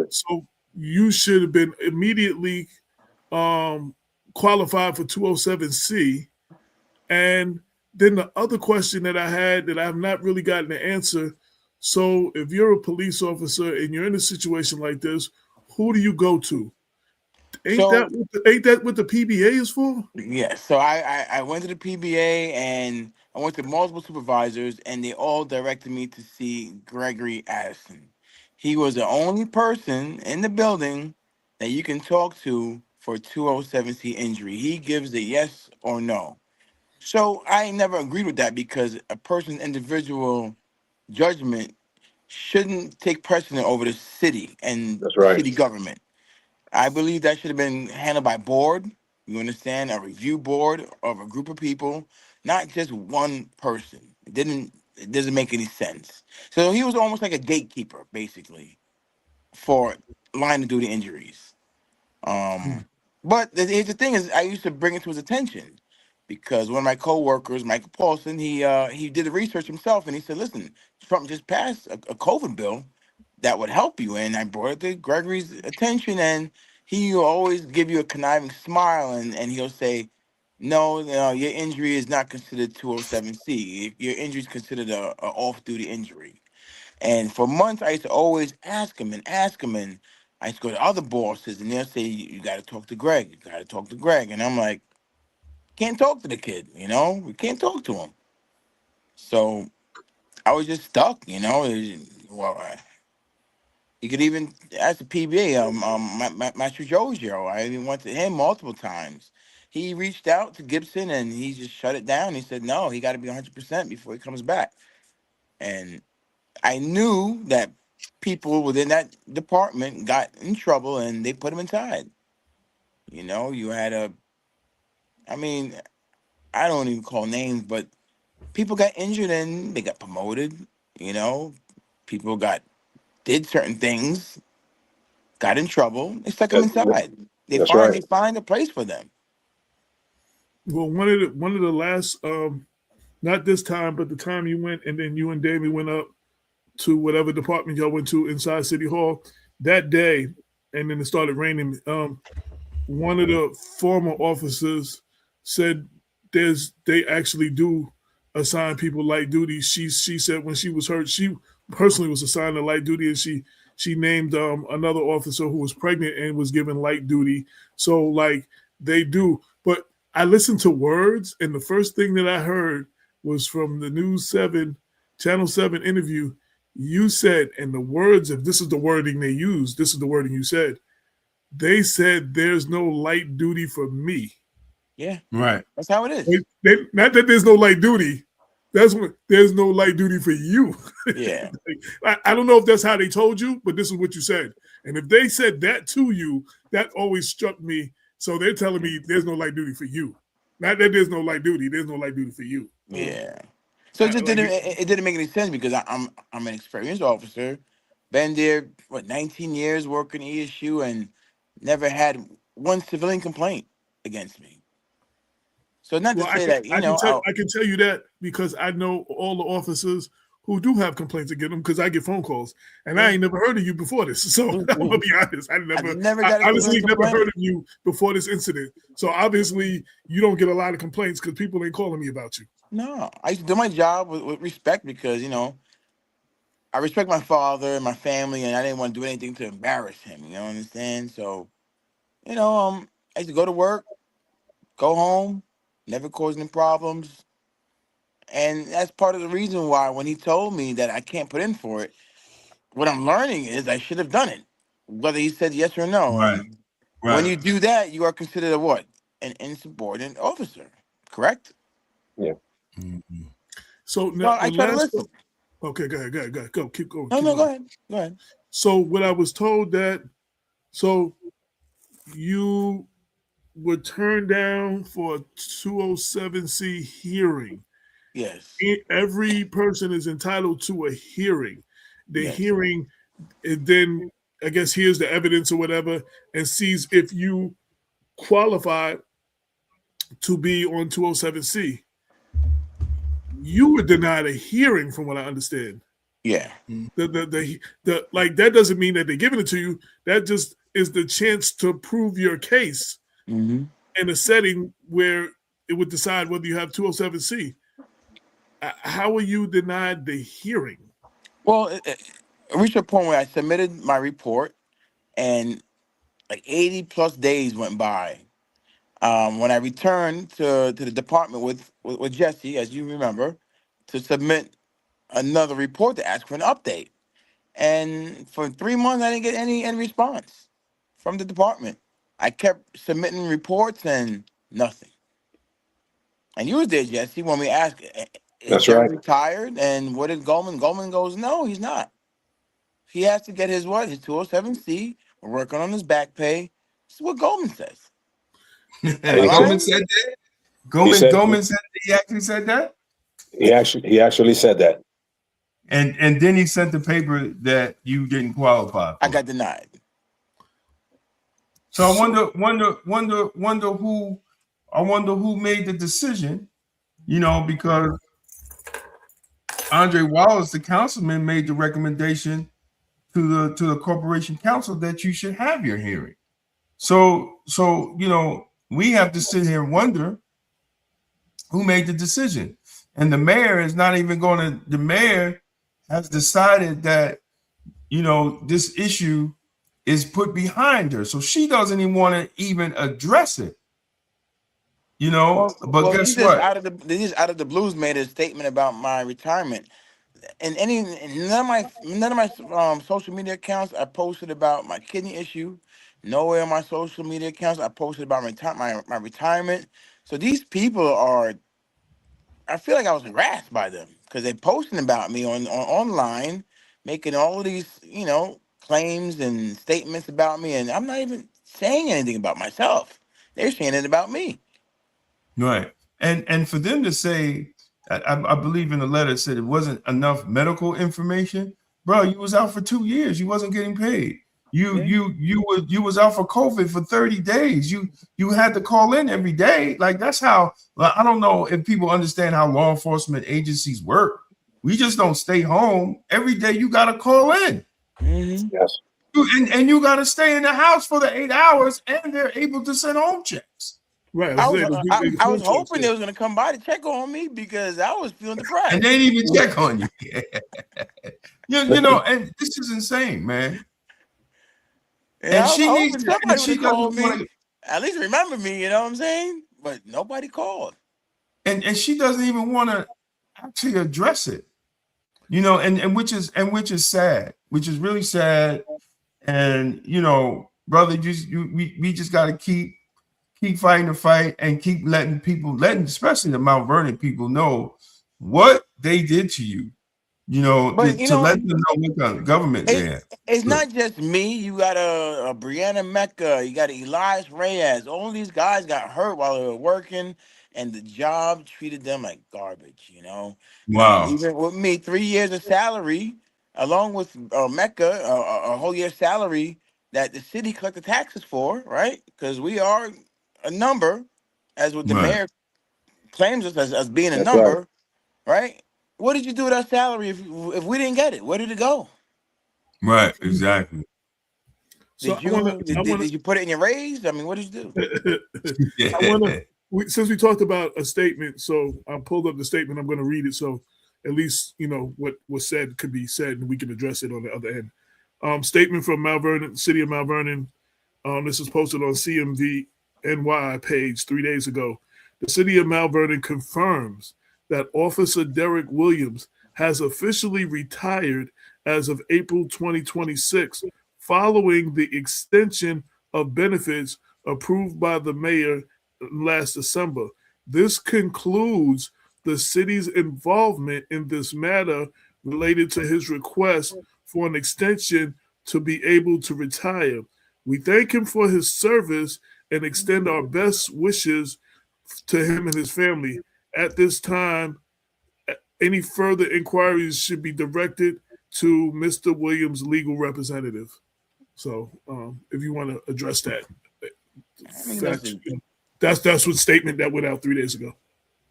So you should have been immediately qualified for 207C. And then the other question that I had that I have not really gotten an answer. So if you're a police officer and you're in a situation like this, who do you go to? Ain't So that what the PBA is for? yeah, so I went to the PBA and I went to multiple supervisors, and they all directed me to see Gregory Addison. He was the only person in the building that you can talk to for 207C injury. He gives the yes or no. So I never agreed with that because a person's individual judgment shouldn't take precedent over the city and That's right. city government. I believe that should have been handled by board. You understand, a review board of a group of people, not just one person. It doesn't make any sense. So he was almost like a gatekeeper, basically, for line of duty injuries. But here's the thing: is I used to bring it to his attention because one of my coworkers, Michael Paulson, he did the research himself, and he said, "Listen, Trump just passed a COVID bill that would help you. And I brought it to Gregory's attention, and he will always give you a conniving smile, and he'll say, no, your injury is not considered 207C. Your injury is considered a off-duty injury. And for months, I used to always ask him, and I used to go to other bosses, and they'll say, you got to talk to Greg. You got to talk to Greg. And I'm like, can't talk to the kid, We can't talk to him. So I was just stuck, you could even ask the PBA, Master Jojo. I even went to him multiple times. He reached out to Gibson, and he just shut it down. He said, no, he got to be 100% before he comes back. And I knew that people within that department got in trouble, and they put him inside. You had I don't even call names, but people got injured and they got promoted. People did certain things, got in trouble. They stuck them inside. That's right. They find a place for them. Well, one of the last, not this time, but the time you went, and then you and Davey went up to whatever department y'all went to inside City Hall that day, and then it started raining. One of the former officers said they actually do assign people light duty. She said when she was hurt, she personally was assigned to light duty, and she named another officer who was pregnant and was given light duty. So like they do. But I listened to words, and the first thing that I heard was from the News 7, Channel 7 interview. You said, and the words, if this is the wording they used, this is the wording you said. They said there's no light duty for me. Yeah. Right. That's how it is. Not that there's no light duty. That's what there's no light duty for you. Yeah. I don't know if that's how they told you, but this is what you said. And if they said that to you, that always struck me. So they're telling me there's no light duty for you. Not that there's no light duty. There's no light duty for you. Yeah. So it didn't make any sense because I'm an experienced officer, been there 19 years working ESU, and never had one civilian complaint against me. So not to say that I can tell you that because I know all the officers who do have complaints against them because I get phone calls, and I ain't never heard of you before this. So I'm gonna be honest, I honestly never heard of you before this incident. So obviously you don't get a lot of complaints because people ain't calling me about you. No, I used to do my job with respect because I respect my father and my family, and I didn't want to do anything to embarrass him. You understand? So, I used to go to work, go home, never cause any problems. And that's part of the reason why when he told me that I can't put in for it, what I'm learning is I should have done it, whether he said yes or no. Right. And when you do that, you are considered a what? An insubordinate officer, correct? Yeah. Mm-hmm. So now I try to listen. Okay, go ahead. Go, keep going. Go ahead. So what I was told so you were turned down for a 207C hearing. Yes. Every person is entitled to a hearing. The Yes. hearing, and then I guess here's the evidence or whatever, and sees if you qualify to be on 207C. You were denied a hearing, from what I understand. Yeah. The like that doesn't mean that they're giving it to you. That just is the chance to prove your case in a setting where it would decide whether you have 207C. How were you denied the hearing? Well, it reached a point where I submitted my report, and like 80 plus days went by. When I returned to the department with Jesse, as you remember, to submit another report to ask for an update. And for 3 months, I didn't get any response from the department. I kept submitting reports and nothing. And you was there, Jesse, when we asked, is Jerry retired? And what did Goldman? Goldman goes, no, he's not. He has to get his 207C. We're working on his back pay. This is what Goldman says. Goldman said that? Goldman said that he actually said that? He actually said that. And then he sent the paper that you didn't qualify for. I got denied. So I wonder who made the decision, because Andre Wallace, the councilman, made the recommendation to the corporation council that you should have your hearing. So we have to sit here and wonder who made the decision. And the mayor is not even going to. The mayor has decided that this issue is put behind her, so she doesn't even want to even address it. But guess what? They just out of the blues made a statement about my retirement. And none of my social media accounts I posted about my kidney issue. Nowhere on my social media accounts I posted about my retirement. So these people are. I feel like I was harassed by them because they're posting about me on online, making all of these claims and statements about me, and I'm not even saying anything about myself. They're saying it about me. Right. And for them to say, I believe in the letter it said it wasn't enough medical information. Bro, you was out for 2 years. You wasn't getting paid. You was out for COVID for 30 days. You had to call in every day. Like, that's how. I don't know if people understand how law enforcement agencies work. We just don't stay home. Every day you got to call in. Mm-hmm. Yes. And you got to stay in the house for the 8 hours, and they're able to send home checks. Right. I was hoping they was going to come by to check on me because I was feeling depressed. And they didn't even check on you. And this is insane, man. Yeah, and she needs somebody she would call doesn't me. want to, At least remember me, you know what I'm saying? But nobody called. and she doesn't even want to actually address it. And which is sad, which is really sad. And brother, we just got to keep fighting the fight and keep letting especially the Mount Vernon people know what they did to you. But to let them know what kind of government they have. It's not just me. You got a Brianna Mecca. You got Elias Reyes. All these guys got hurt while they were working, and the job treated them like garbage. Wow. Even with me, 3 years of salary, along with Mecca, a whole year's salary that the city collected taxes for, right? Because we are a number, as what the Right. mayor claims us as being a That's number, right? What did you do with our salary if we didn't get it? Where did it go? Right, exactly. So did you put it in your raise? I mean, what did you do? Since we talked about a statement, so I pulled up the statement. I'm going to read it, so at least what was said could be said, and we can address it on the other end. Statement from Mount Vernon, City of Mount Vernon. This was posted on CMV-NY page 3 days ago. The City of Mount Vernon confirms that Officer Derek Williams has officially retired as of April 2026, following the extension of benefits approved by the mayor last December. This concludes the city's involvement in this matter related to his request for an extension to be able to retire. We thank him for his service and extend our best wishes to him and his family. At this time, any further inquiries should be directed to Mr. Williams' legal representative. So, if you want to address that, that's what statement that went out 3 days ago.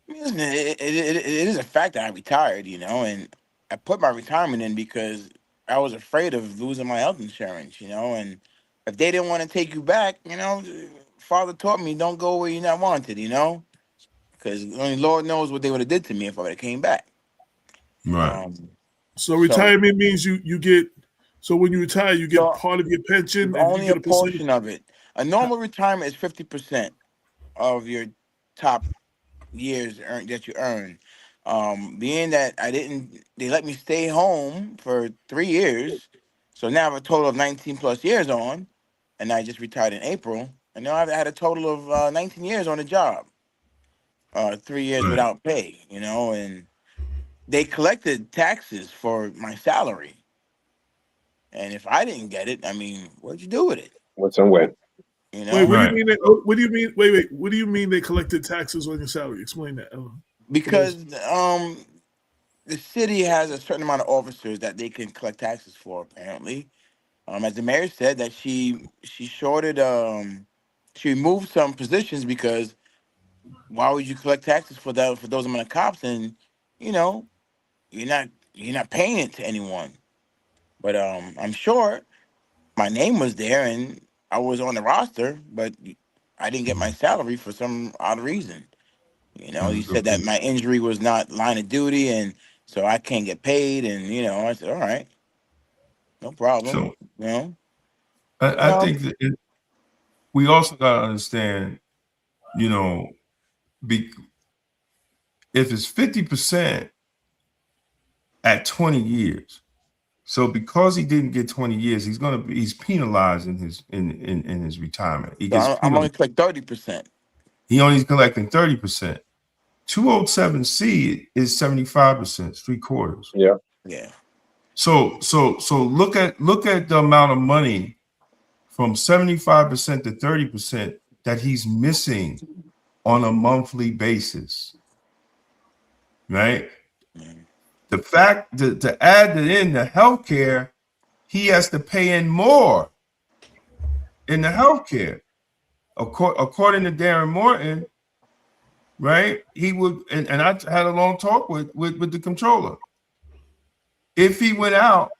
Listen, it is a fact that I retired, and I put my retirement in because I was afraid of losing my health insurance, and if they didn't want to take you back, Father taught me don't go where you're not wanted, because only Lord knows what they would have did to me if I would have came back. Right. So retirement means you get. So when you retire, you get part of your pension. Only a portion of it. A normal retirement is 50% of your top years that you earn. Being that they let me stay home for 3 years, so now I have a total of 19 plus years on, and I just retired in April, and now I've had a total of 19 years on the job. 3 years without pay, and they collected taxes for my salary. And if I didn't get it, I mean, what'd you do with it? What's on when? Wait, what do you mean? What do you mean? Wait. What do you mean they collected taxes on your salary? Explain that. Because the city has a certain amount of officers that they can collect taxes for. Apparently, as the mayor said, that she shorted, she removed some positions because why would you collect taxes for those amount of cops, and you're not paying it to anyone. But I'm sure my name was there and I was on the roster, but I didn't get my salary for some odd reason. You know, he said that my injury was not line of duty, and so I can't get paid. And I said, all right, no problem. So You know, I think that we also got to understand, you know, if it's 50% at 20 years, so because he didn't get 20 years, he's penalized in his retirement. He gets so I'm only penalized. like 30%. He only's collecting 30%. 207C is 75%, it's 3/4. Yeah. Yeah. So look at the amount of money from 75% to 30% that he's missing on a monthly basis. Right? The fact to add it in the healthcare, he has to pay in more in the healthcare. According to Darren Morton, right? He would, and I had a long talk with the controller. If he went out,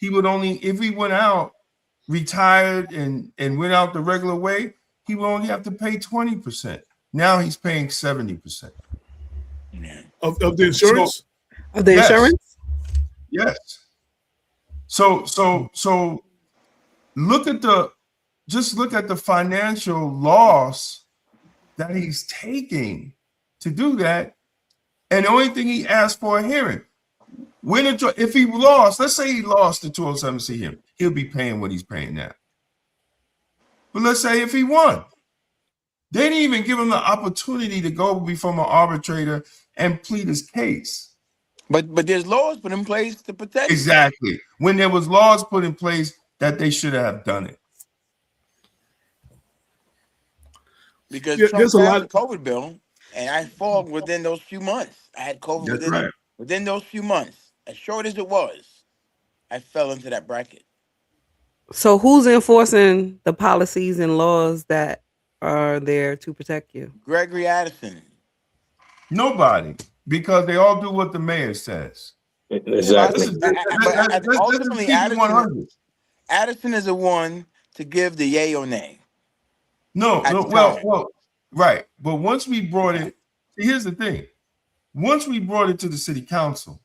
if he went out, retired and went out the regular way, he would only have to pay 20%. Now he's paying 70%. Of the insurance? Of the insurance? Yes. So look at the financial loss that he's taking to do that. And the only thing he asked for a hearing. If he lost, let's say he lost the 207C hearing, he'll be paying what he's paying now. But let's say if he won, they didn't even give him the opportunity to go before an arbitrator and plead his case. But there's laws put in place to protect. Exactly. When there was laws put in place that they should have done it. Because there's Trump a lot passed the COVID bill, and I fall within those few months. I had COVID within those few months. As short as it was, I fell into that bracket. So who's enforcing the policies and laws that are there to protect you? Gregory Addison. Nobody, because they all do what the mayor says. Exactly. Ultimately, Addison is the one to give the yay or nay. Well, right. But once we brought it, here's the thing. Once we brought it to the city council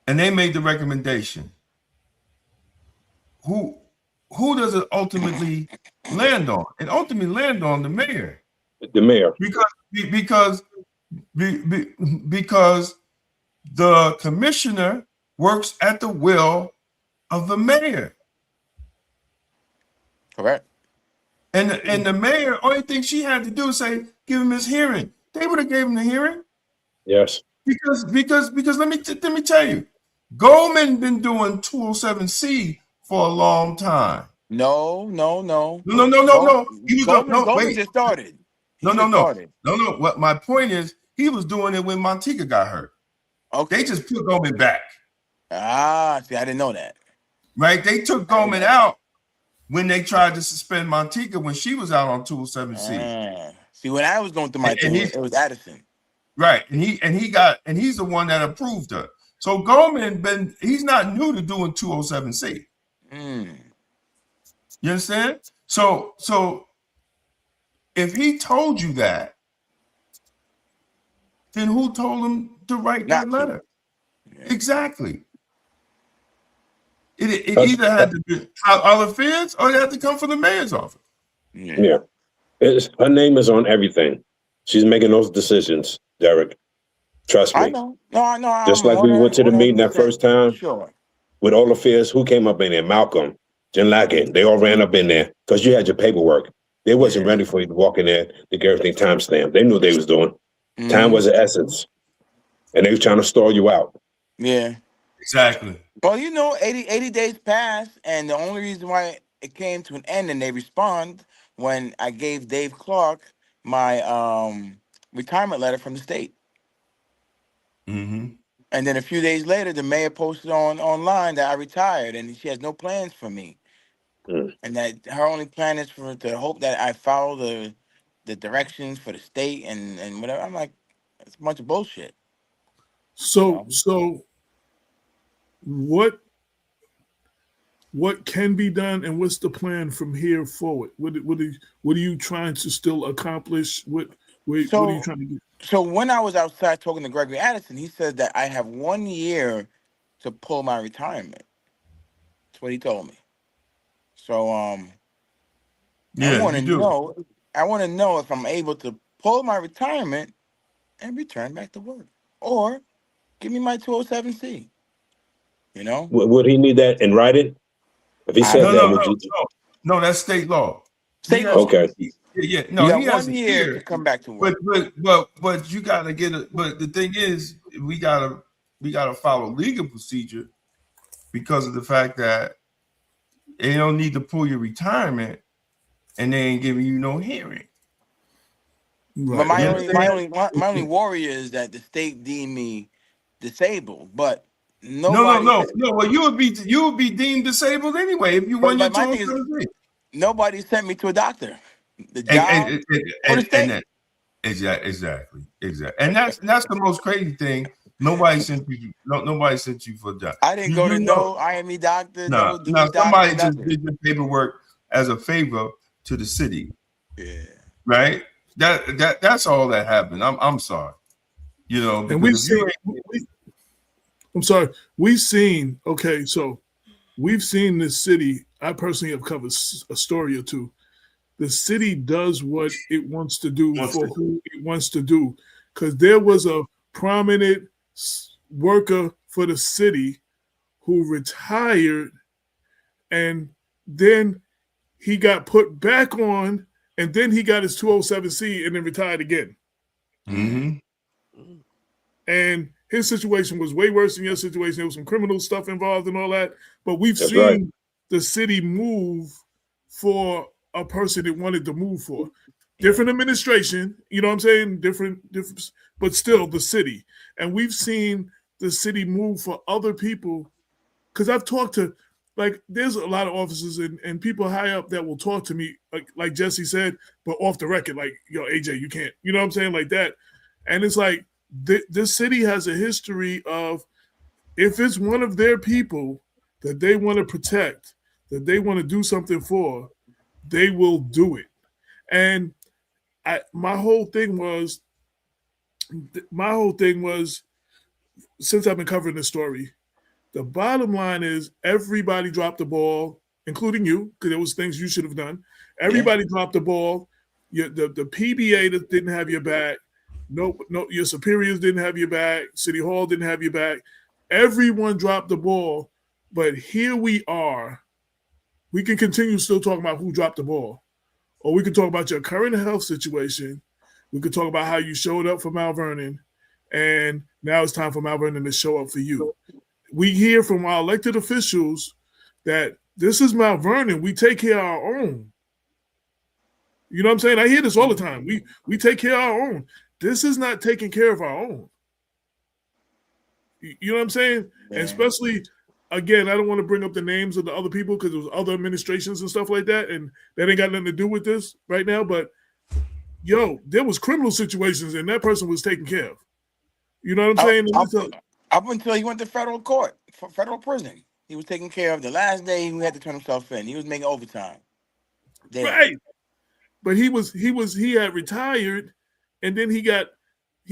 and they made the recommendation, who does it ultimately land on? It ultimately landed on the mayor. The mayor. Because the commissioner works at the will of the mayor. Correct. And the mayor, only thing she had to do is say, give him his hearing. They would have gave him the hearing. Yes. Because let me tell you, Goldman been doing 207C for a long time. No. Wait. Just started. No. What my point is, he was doing it when Montika got hurt. Okay. They just put Goldman back. See, I didn't know that. Right? They took Goldman out when they tried to suspend Montika when she was out on 207C. See, when I was going through my thing, it was Addison. Right. And he's the one that approved her. So Goldman he's not new to doing 207C. You understand? So if he told you that, then who told him to write that letter? Yeah. Exactly. It either had to be our affairs or it had to come from the mayor's office. Yeah. Her name is on everything. She's making those decisions, Derek. Trust me. I know. No. Just like we went to the meeting that first time. Sure. With all affairs, who came up in there? Malcolm, Jen Lackett. They all ran up in there because you had your paperwork. They wasn't ready for you to walk in there to get everything timestamped. They knew what they was doing. Time was the essence. And they was trying to stall you out. Yeah. Exactly. Well, 80 days passed, and the only reason why it came to an end and they respond when I gave Dave Clark my retirement letter from the state. Mm-hmm. And then a few days later, the mayor posted online that I retired and she has no plans for me. And that her only plan is to hope that I follow the directions for the state and whatever. I'm like, it's a bunch of bullshit. So what can be done, and what's the plan from here forward? What are you trying to still accomplish? What are you So, trying to do? so when I was outside talking to Gregory Addison, he said that I have 1 year to pull my retirement. That's what he told me. So, Yeah, I want you to do. know. I want to know if I'm able to pull my retirement and return back to work, or give me my 207C. You know, Would he need that in writing? If he I said No, don't that, no, know. would no, you? no, no. That's state law. He State has, law. Okay. yeah. You No, he got has 1 a year to year. come back to But work. you gotta get it. But the thing is, we gotta follow legal procedure because of the fact that they don't need to pull your retirement and they ain't giving you no hearing. But Right. my You only, understand? my only, my only worry is that the state deemed me disabled, but nobody said. No. Well, you would be deemed disabled anyway if you won your But my thing is, 207. nobody sent me to a doctor, the And job, or the and state. that exactly. And that's the most crazy thing. Nobody sent you. No, nobody sent you for a job. I didn't go You to know. no IME doctor, No, no no, DE doctor, somebody just nothing. did the paperwork as a favor to the city, Yeah. right? That's all that happened. I'm sorry, And because if you I'm sorry, we've seen, okay, so we've seen this city. I personally have covered a story or two. The city does what it wants to do ain't for who it wants to do. Because there was a prominent worker for the city who retired, and then he got put back on, and then he got his 207C and then retired again. mm-hmm. And his situation was way worse than your situation. There was some criminal stuff involved and all that. But we've That's seen right. the city move for a person it wanted to move for. Different administration, you know what I'm saying? Different, but still the city. And we've seen the city move for other people. Because I've talked to, like, there's a lot of officers and people high up that will talk to me, like Jesse said, but off the record, like, yo, AJ, you can't, you know what I'm saying? Like that. And it's like, this city has a history of, if it's one of their people that they want to protect, that they want to do something for, they will do it. And my whole thing was, since I've been covering this story, the bottom line is everybody dropped the ball, including you, because there was things you should have done. Everybody dropped the ball. The PBA that didn't have your back. No, your superiors didn't have your back. City Hall didn't have your back. Everyone dropped the ball. But here we are. We can continue still talking about who dropped the ball. Or we can talk about your current health situation. We could talk about how you showed up for Mount Vernon. And now it's time for Mount Vernon to show up for you. We hear from our elected officials that this is Mount Vernon. We take care of our own. You know what I'm saying? I hear this all the time. We take care of our own. This is not taking care of our own. You know what I'm saying? Yeah. And especially, again, I don't want to bring up the names of the other people because there was other administrations and stuff like that, and that ain't got nothing to do with this right now. But, yo, there was criminal situations, and that person was taken care of. You know what I'm saying? Up until he went to federal court, federal prison. He was taken care of. The last day he had to turn himself in. He was making overtime. Damn. Right. But he had retired, and then he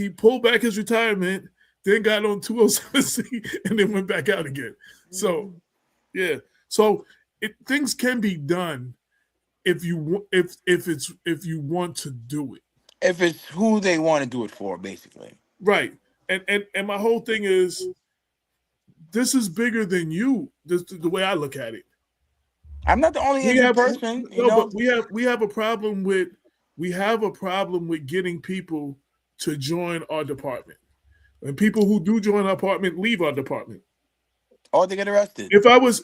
pulled back his retirement, then got on 207C, and then went back out again. So, yeah. So things can be done if you want to do it. If it's who they want to do it for, basically. Right. And my whole thing is, this is bigger than you. This is the way I look at it. I'm not the only injured person. But we have a problem with getting people to join our department. And people who do join our department leave our department. Or they get arrested. If I was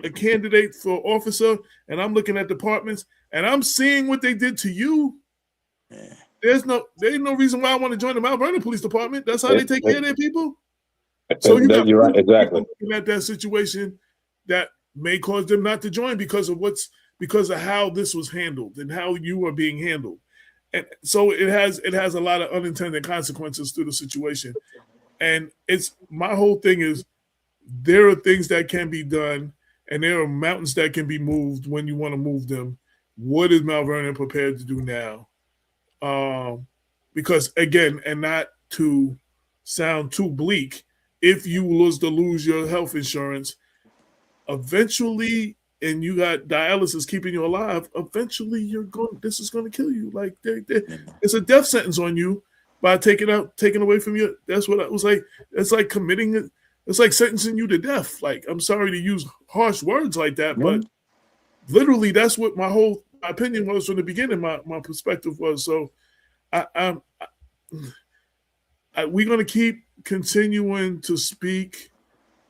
a candidate for officer and I'm looking at departments and I'm seeing what they did to you, yeah. There's no reason why I want to join the Mount Vernon Police Department. That's how they take care of their people. So you're right, exactly. At that situation that may cause them not to join because of how this was handled and how you are being handled. And so it has a lot of unintended consequences to the situation. And it's my whole thing is there are things that can be done, and there are mountains that can be moved when you want to move them. What is Mount Vernon prepared to do now? Because again, and not to sound too bleak, if you lose your health insurance, eventually, and you got dialysis keeping you alive, eventually this is going to kill you. Like it's a death sentence on you by taking away from you. That's what I was like. It's like it's like sentencing you to death. Like, I'm sorry to use harsh words like that, but literally that's what my opinion was from the beginning. My perspective was. So we're going to keep continuing to speak.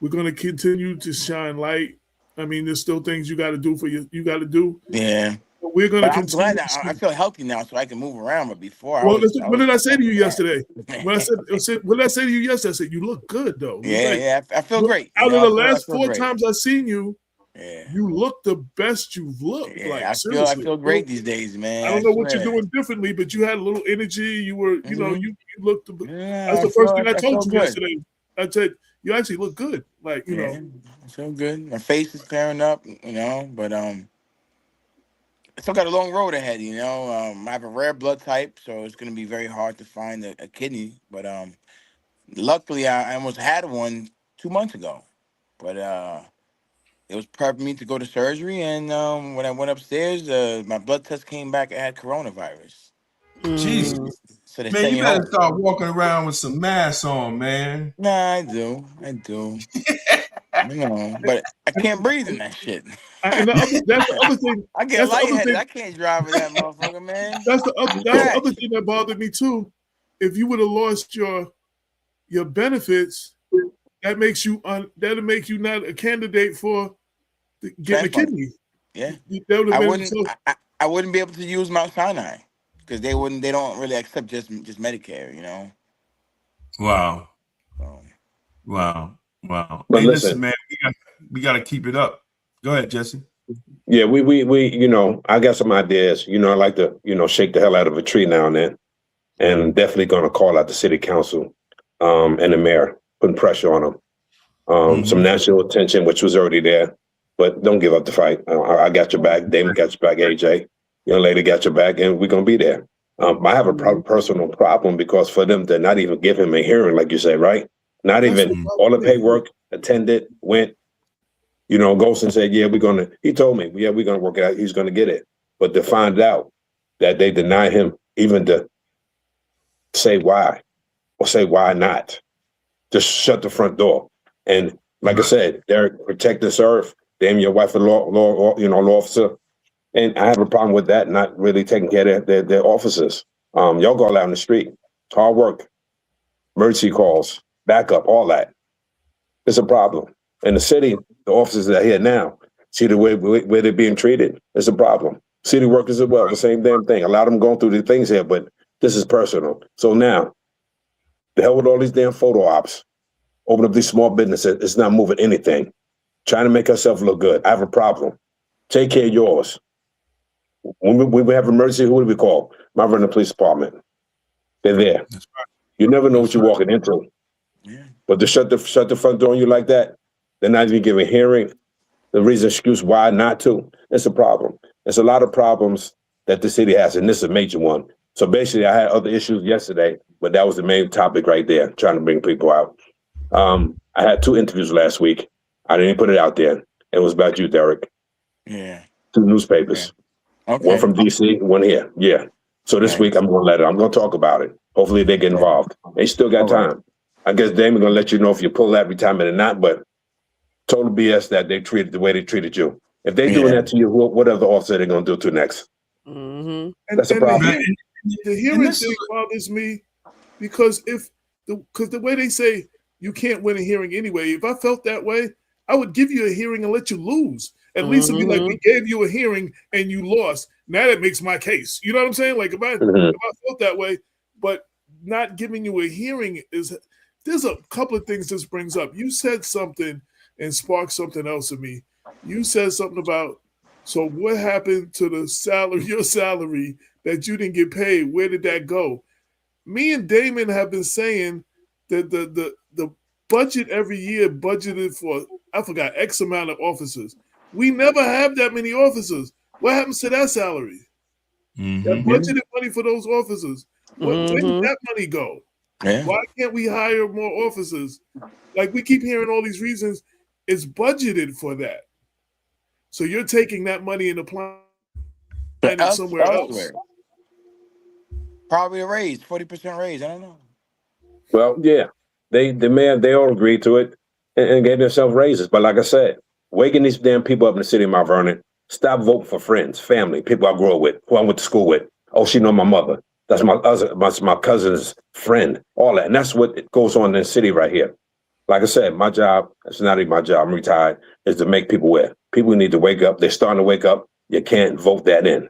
We're going to continue to shine light. I mean, there's still things you got to do you got to do. Yeah. But we're going to continue. I'm glad that I feel healthy now, so I can move around. But before, what did I say to you yesterday? What did I say to you yesterday? I said, you look good, though. Yeah, I feel great. Out of the last 4 times I've seen you, you look the best you've looked. Yeah, like, I feel great these days, man. I don't know what you're doing differently, but you had a little energy. You were, you know, you looked. That's the first thing I told you yesterday. I said, you actually look good. Like, you know. I feel good. My face is clearing up, you know, but I still got a long road ahead, you know. I have a rare blood type, so it's going to be very hard to find a kidney. But luckily, I almost had one 2 months ago. But it was prepping me to go to surgery, and when I went upstairs, my blood test came back. I had coronavirus. Jesus. So they Man, you better start walking around with some masks on, man. Nah, I do. You know, but I can't breathe in that shit. And that's the other thing. I get lightheaded. I can't drive with that motherfucker, man. That's the other thing that bothered me too. If you would have lost your benefits, that makes you that'll make you not a candidate for getting a kidney. Yeah, I wouldn't be able to use Mount Sinai because they don't really accept just Medicare, you know. Wow. So. Wow. But hey, listen, man, we got to keep it up. Go ahead, Jesse. Yeah, we you know, I got some ideas. You know, I like to, you know, shake the hell out of a tree now and then, and definitely going to call out the city council and the mayor, putting pressure on them. Some national attention, which was already there, but don't give up the fight. I got your back. Damon got your back. AJ, young lady got your back, and we're gonna be there. I have a personal problem because for them to not even give him a hearing, like you say, right? Not even all the paperwork, attended, went, you know, Golson said, he told me, we're going to work it out. He's going to get it. But to find out that they deny him even to say why or say why not, just shut the front door. And like I said, Derek, protect this earth. Damn, your wife, a law officer. And I have a problem with that, not really taking care of their officers. Y'all go out in the street, hard work, emergency calls, backup, all that. It's a problem. In the city, the officers that are here now, see the way they're being treated. It's a problem. City workers as well, the same damn thing. A lot of them going through the things here, but this is personal. So now, the hell with all these damn photo ops. Open up these small businesses. It's not moving anything. Trying to make ourselves look good. I have a problem. Take care of yours. When we have emergency, who do we call? Mount Vernon Police Department. They're there. That's right. You never know what you're walking into. Yeah. But to shut the front door on you like that, they're not even giving hearing. The reason, excuse why not to, it's a problem. There's a lot of problems that the city has, and this is a major one. So basically, I had other issues yesterday, but that was the main topic right there, trying to bring people out. I had 2 interviews last week. I didn't put it out there. It was about you, Derek. Yeah. 2 newspapers. Yeah. Okay. One from DC, one here. Yeah. So this week, I'm going to talk about it. Hopefully they get involved. They still got time. I guess Damon going to let you know if you pull that retirement or not, but total BS that they treated the way they treated you. If they're doing that to you, what other officer they're going to do to next? That's a problem. The hearing thing bothers me because the way they say you can't win a hearing anyway, if I felt that way, I would give you a hearing and let you lose. At least it'd be like, we gave you a hearing and you lost. Now that makes my case. You know what I'm saying? Like if I felt that way, but not giving you a hearing there's a couple of things this brings up. You said something and sparked something else in me. You said something about, so what happened to your salary that you didn't get paid? Where did that go? Me and Damon have been saying the budget every year budgeted for, I forgot, X amount of officers. We never have that many officers. What happens to that salary? That budgeted money for those officers. Where did that money go? Yeah. Why can't we hire more officers? Like, we keep hearing all these reasons. It's budgeted for that. So you're taking that money and applying it somewhere else. Probably a raise, 40% raise. I don't know. Well, yeah, they all agreed to it and gave themselves raises. But like I said, waking these damn people up in the city of Mount Vernon, stop voting for friends, family, people I grew up with, who I went to school with. Oh, she know my mother. That's my cousin's friend. All that, and that's what goes on in the city right here. Like I said, my job, it's not even my job, I'm retired, is to make people aware. People need to wake up. They're starting to wake up. You can't vote that in.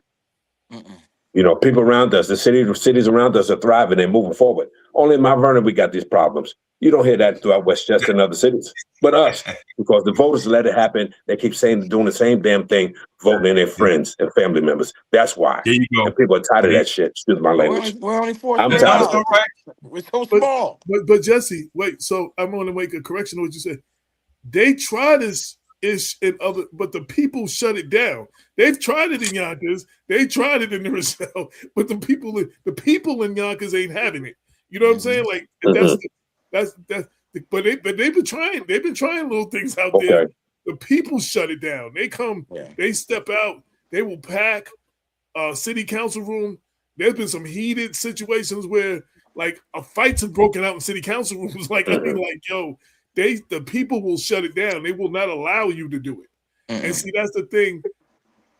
You know, people around us, the cities around us are thriving and moving forward. Only in Mount Vernon we got these problems. You don't hear that throughout Westchester and other cities, but us, because the voters let it happen. They keep saying, doing the same damn thing, voting in their friends and family members. That's why. There you go. And people are tired of that shit. Excuse my language. We're only 4 I'm square tired of miles. it. We're so small. But Jesse, wait. So I'm going to make a correction on what you said. They tried this ish in other, but the people shut it down. They've tried it in Yonkers. They tried it in New Rochelle, but the people in Yonkers ain't having it. You know what I'm saying? Like that's. But they've been trying. They've been trying little things out there. The people shut it down. They come. Yeah. They step out. They will pack city council room. There's been some heated situations where like a fights have broken out in city council rooms. Like I mean, like yo, the people will shut it down. They will not allow you to do it. And see, that's the thing.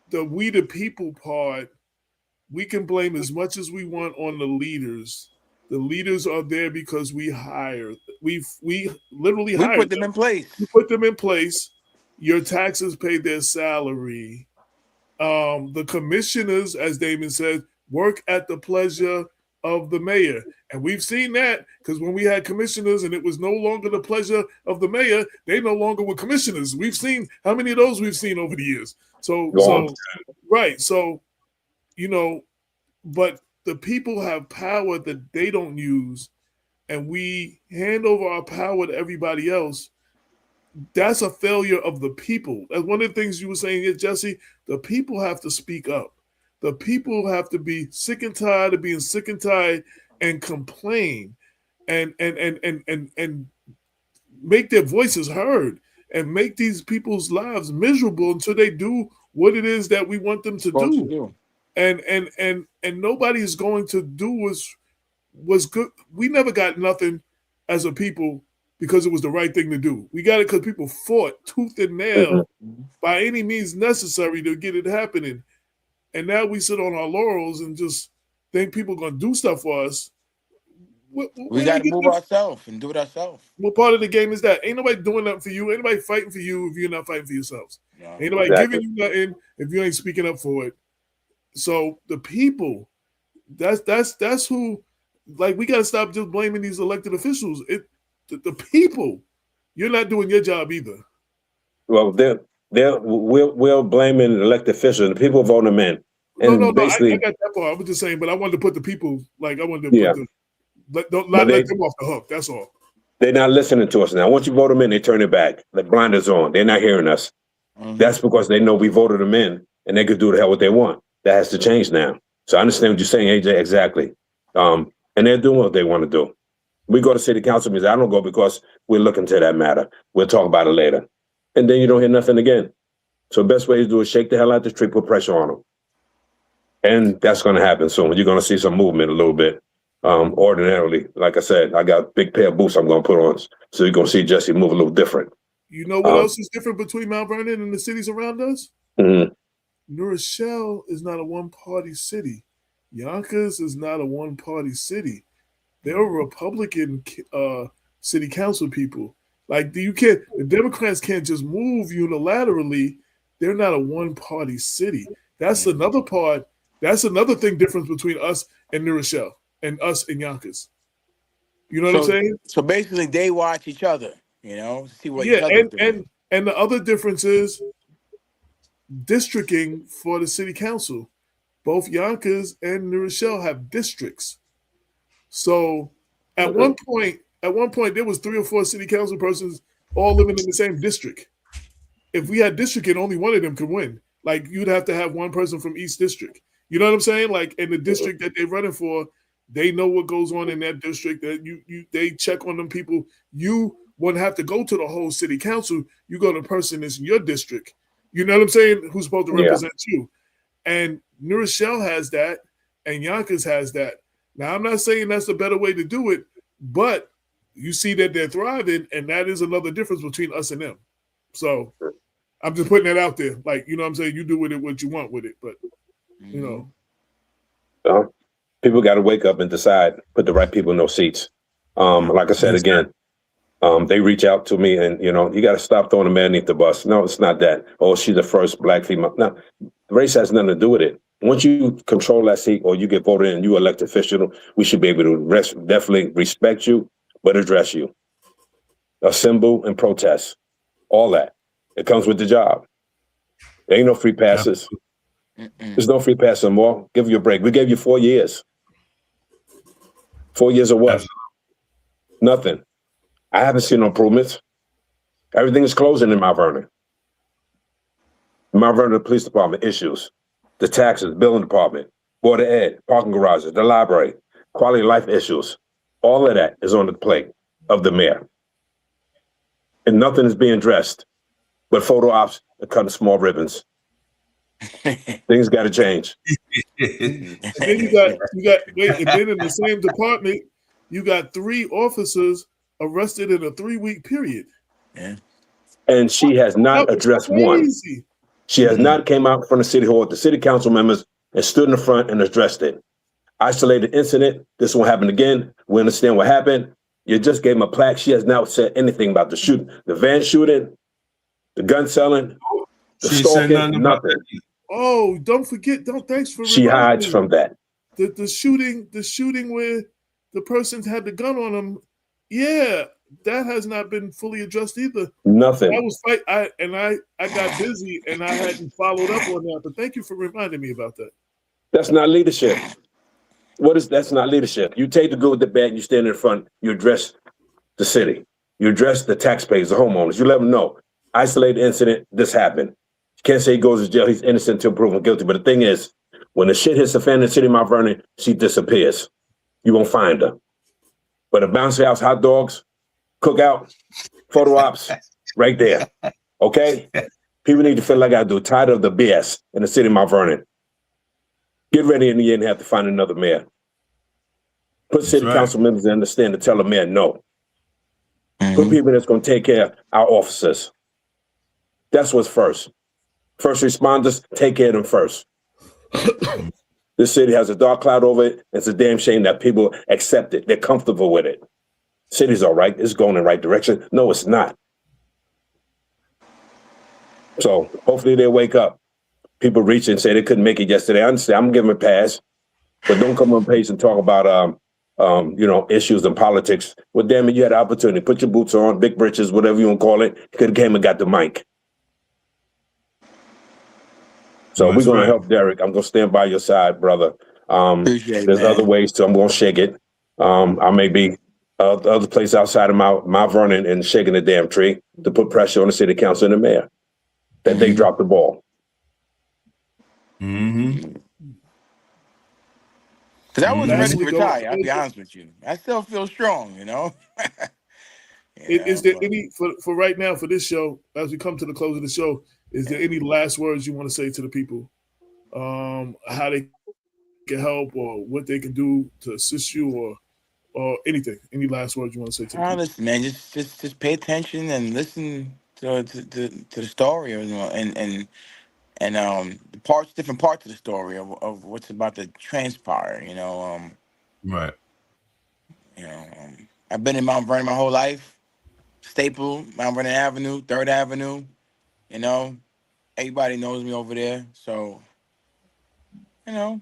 The we the people part, we can blame as much as we want on the leaders. The leaders are there because we hire. We literally hire. We put them in place. You put them in place. Your taxes pay their salary. The commissioners, as Damon said, work at the pleasure of the mayor. And we've seen that because when we had commissioners and it was no longer the pleasure of the mayor, they no longer were commissioners. We've seen how many of those we've seen over the years. So right. So, you know, but the people have power that they don't use, and we hand over our power to everybody else. That's a failure of the people. That's one of the things you were saying here, Jesse. The people have to speak up. The people have to be sick and tired of being sick and tired and complain and make their voices heard and make these people's lives miserable until they do what it is that we want them to do. And nobody is going to do was good. We never got nothing as a people because it was the right thing to do. We got it because people fought tooth and nail by any means necessary to get it happening. And now we sit on our laurels and just think people are going to do stuff for us. We got to move ourselves and do it ourselves. What part of the game is that? Ain't nobody doing nothing for you. Ain't nobody fighting for you if you're not fighting for yourselves. No, ain't nobody giving you nothing if you ain't speaking up for it. So the people, that's who, like, we got to stop just blaming these elected officials. The people, you're not doing your job either. Well, we're blaming elected officials. The people vote them in. And no, basically, I got that part. I was just saying, but I wanted to put the people, like, I wanted to let them off the hook. That's all. They're not listening to us now. Once you vote them in, they turn it back. The blinders on. They're not hearing us. That's because they know we voted them in, and they could do the hell what they want. That has to change now. So I understand what you're saying, AJ, exactly. And they're doing what they want to do. We go to city council meetings. I don't go because we're looking to that matter. We'll talk about it later. And then you don't hear nothing again. So the best way to do is shake the hell out the tree, put pressure on them. And that's going to happen soon. You're going to see some movement a little bit. Ordinarily, like I said, I got a big pair of boots I'm going to put on. So you're going to see Jesse move a little different. You know what else is different between Mount Vernon and the cities around us? New Rochelle is not a one-party city. Yonkers is not a one-party city. They're Republican city council people. Like the Democrats can't just move unilaterally. They're not a one-party city. That's another part. That's another thing difference between us and New Rochelle and us and Yonkers. You know what I'm saying? So basically, they watch each other. You know, see what each other's doing. And the other difference is districting for the city council. Both Yonkers and New Rochelle have districts. So at one point, at one point there was 3 or 4 city council persons all living in the same district. If we had districting, only one of them could win. Like you'd have to have one person from each district. You know what I'm saying? Like in the district that they're running for, they know what goes on in that district. That they check on them people. You wouldn't have to go to the whole city council. You go to the person that's in your district. You know what I'm saying? Who's supposed to represent you. And New Rochelle has that, and Yonkers has that. Now, I'm not saying that's the better way to do it, but you see that they're thriving, and that is another difference between us and them. So I'm just putting that out there. Like, you know what I'm saying? You do with it what you want with it, but, you know. Well, people got to wake up and decide, put the right people in those seats. Like I said, again, they reach out to me and, you know, you got to stop throwing a man underneath the bus. No, it's not that. Oh, she's the first black female. No, race has nothing to do with it. Once you control that seat or you get voted in and you elect official, we should be able to definitely respect you, but address you. Assemble and protest. All that. It comes with the job. There ain't no free passes. There's no free pass anymore. Give you a break. We gave you 4 years. 4 years of what? Nothing. I haven't seen no improvements. Everything is closing in Mount Vernon. Mount Vernon Police Department issues. The taxes, building department, board of ed, parking garages, the library, quality of life issues. All of that is on the plate of the mayor. And nothing is being addressed but photo ops and cutting small ribbons. Things got to change. And then you got wait, and then in the same department, you got 3 officers arrested in a 3-week period. Yeah. And she has not addressed one. She has not came out from the city hall with the city council members and stood in the front and addressed it. Isolated incident. This won't happen again. We understand what happened. You just gave him a plaque. She has not said anything about the shooting, the van shooting, the gun selling, the stalking, nothing. Oh, don't forget! Thanks for. She hides from that. The shooting where the person had the gun on him. Yeah, that has not been fully addressed either. Nothing. I got busy and I hadn't followed up on that. But thank you for reminding me about that. That's not leadership. That's not leadership. You take the good with the bad, you stand in front, you address the city. You address the taxpayers, the homeowners. You let them know. Isolated incident, this happened. You can't say he goes to jail, he's innocent until proven guilty. But the thing is, when the shit hits the fan in the city of Mount Vernon, she disappears. You won't find her. But a bouncy house, hot dogs, cookout, photo ops, right there. Okay? People need to feel like I do. Tired of the BS in the city of Mount Vernon. Get ready in the end and have to find another mayor. Put city council members to understand to tell the mayor no. Put people that's going to take care of our officers. That's what's first. First responders, take care of them first. This city has a dark cloud over it. It's a damn shame that people accept it. They're comfortable with it. City's all right. It's going in the right direction. No, it's not. So hopefully they wake up. People reach and say they couldn't make it yesterday. I understand. I'm giving them a pass. But don't come on page and talk about issues and politics. Well, damn it, you had an opportunity. Put your boots on, big britches, whatever you want to call it. You could have came and got the mic. So we're going to help Derek. I'm going to stand by your side, brother. There's other ways to. I'm going to shake it. I may be other place outside of Mount Vernon and shaking the damn tree to put pressure on the city council and the mayor that they dropped the ball. Because I wasn't ready to retire, I'll be honest with you. I still feel strong, you know? Is there any, for right now, for this show, as we come to the close of the show, is there any last words you want to say to the people? How they can help or what they can do to assist you or anything? Any last words you want to say to the people? Listen, man, just pay attention and listen to the story, you know, and the different parts of the story of what's about to transpire, you know. Right. You know, I've been in Mount Vernon my whole life. Staple, Mount Vernon Avenue, 3rd Avenue. You know, everybody knows me over there. So, you know,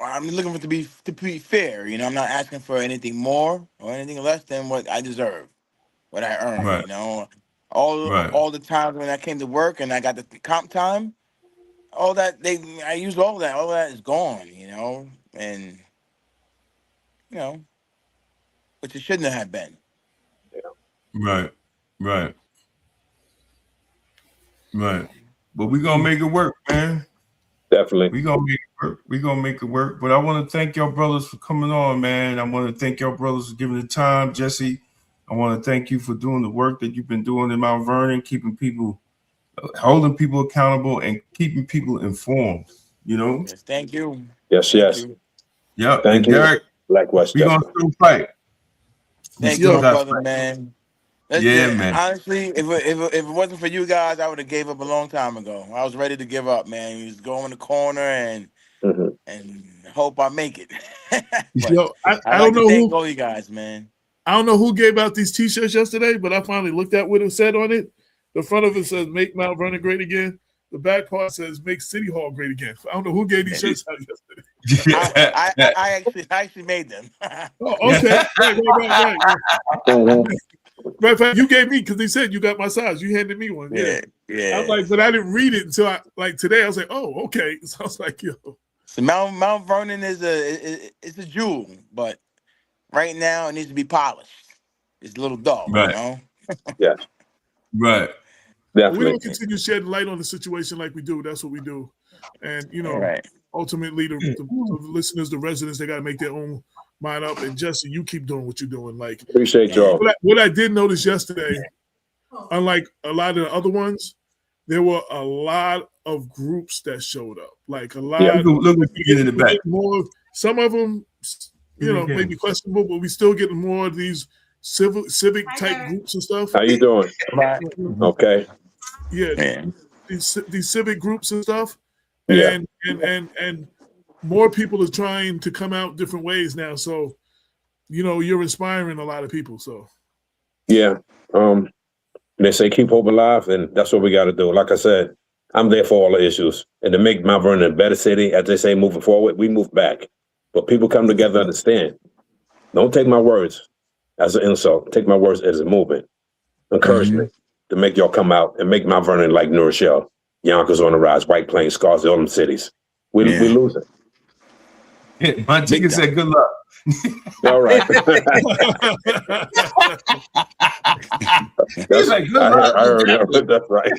I'm looking for to be fair. You know, I'm not asking for anything more or anything less than what I deserve, what I earn. Right. You know, all the times when I came to work and I got the comp time, all that I used all that. All that is gone. You know, and you know, which it shouldn't have been. Right. But we're gonna make it work, man. Definitely. We're gonna make it work. But I want to thank y'all brothers for coming on, man. I want to thank y'all brothers for giving the time. Jesse, I want to thank you for doing the work that you've been doing in Mount Vernon, holding people accountable and keeping people informed. Yes, thank you. Yes. Yeah. Thank you, Derek, Black West. we're gonna still fight. Thank you, my brother, man. Man. Honestly, if it wasn't for you guys, I would have gave up a long time ago. I was ready to give up, man. You just go in the corner and hope I make it. Yo, I like don't know to thank who. all you guys, man. I don't know who gave out these T-shirts yesterday, but I finally looked at what it said on it. The front of it says "Make Mount Vernon Great Again." The back part says "Make City Hall Great Again." I don't know who gave these shirts out yesterday. I actually made them. Oh, okay. Right. Matter of fact, you gave me because they said you got my size. You handed me one. Yeah. I was like, but I didn't read it until today. I was like, oh, okay. So I was like, yo. So Mount Vernon is a jewel, but right now it needs to be polished. It's a little dull, right. You know? Yeah. Right. Definitely. We're going to continue shedding light on the situation like we do. That's what we do. And, ultimately, the listeners, the residents, they got to make their own mind up. And Jesse, you keep doing what you're doing. Like, appreciate y'all. What I did notice yesterday, unlike a lot of the other ones, there were a lot of groups that showed up. Like a lot. Yeah, look what you get in the back. Some of them, maybe questionable, but we still getting more of these civic type groups and stuff. How you doing? Okay. Yeah, these civic groups and stuff, and more people are trying to come out different ways now. So, you're inspiring a lot of people. So, yeah, they say keep hope alive, and that's what we got to do. Like I said, I'm there for all the issues, and to make Mount Vernon a better city, as they say, moving forward, we move back. But people come together, understand. Don't take my words as an insult. Take my words as a movement, encouragement to make y'all come out and make Mount Vernon like New Rochelle, Yonkers on the rise, White Plains, Scarsdale, all them cities. We losing. Yeah, my chicken said good luck. All right. He's like, good luck. I heard that. That's right.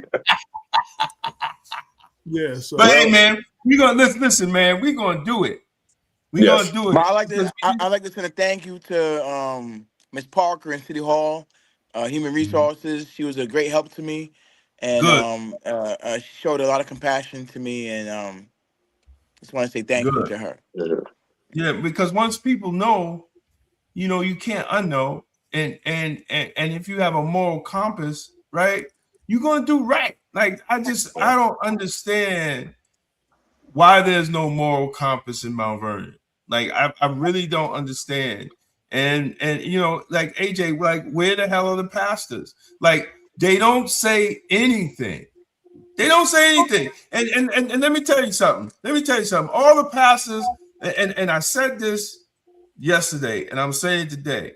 Yeah. So, but hey, man, we're gonna listen, man. We're gonna do it. We're gonna do it. But I'd like to send a thank you to Ms. Parker in City Hall, Human Resources. She was a great help to me, and she showed a lot of compassion to me, and just want to say thank you to her. Yeah, because once people know, you can't unknow, and if you have a moral compass, right, you're gonna do right. Like I don't understand why there's no moral compass in Mount Vernon. Like I really don't understand. And like AJ, like where the hell are the pastors? Like they don't say anything. They don't say anything. And let me tell you something. All the pastors, and I said this yesterday, and I'm saying today,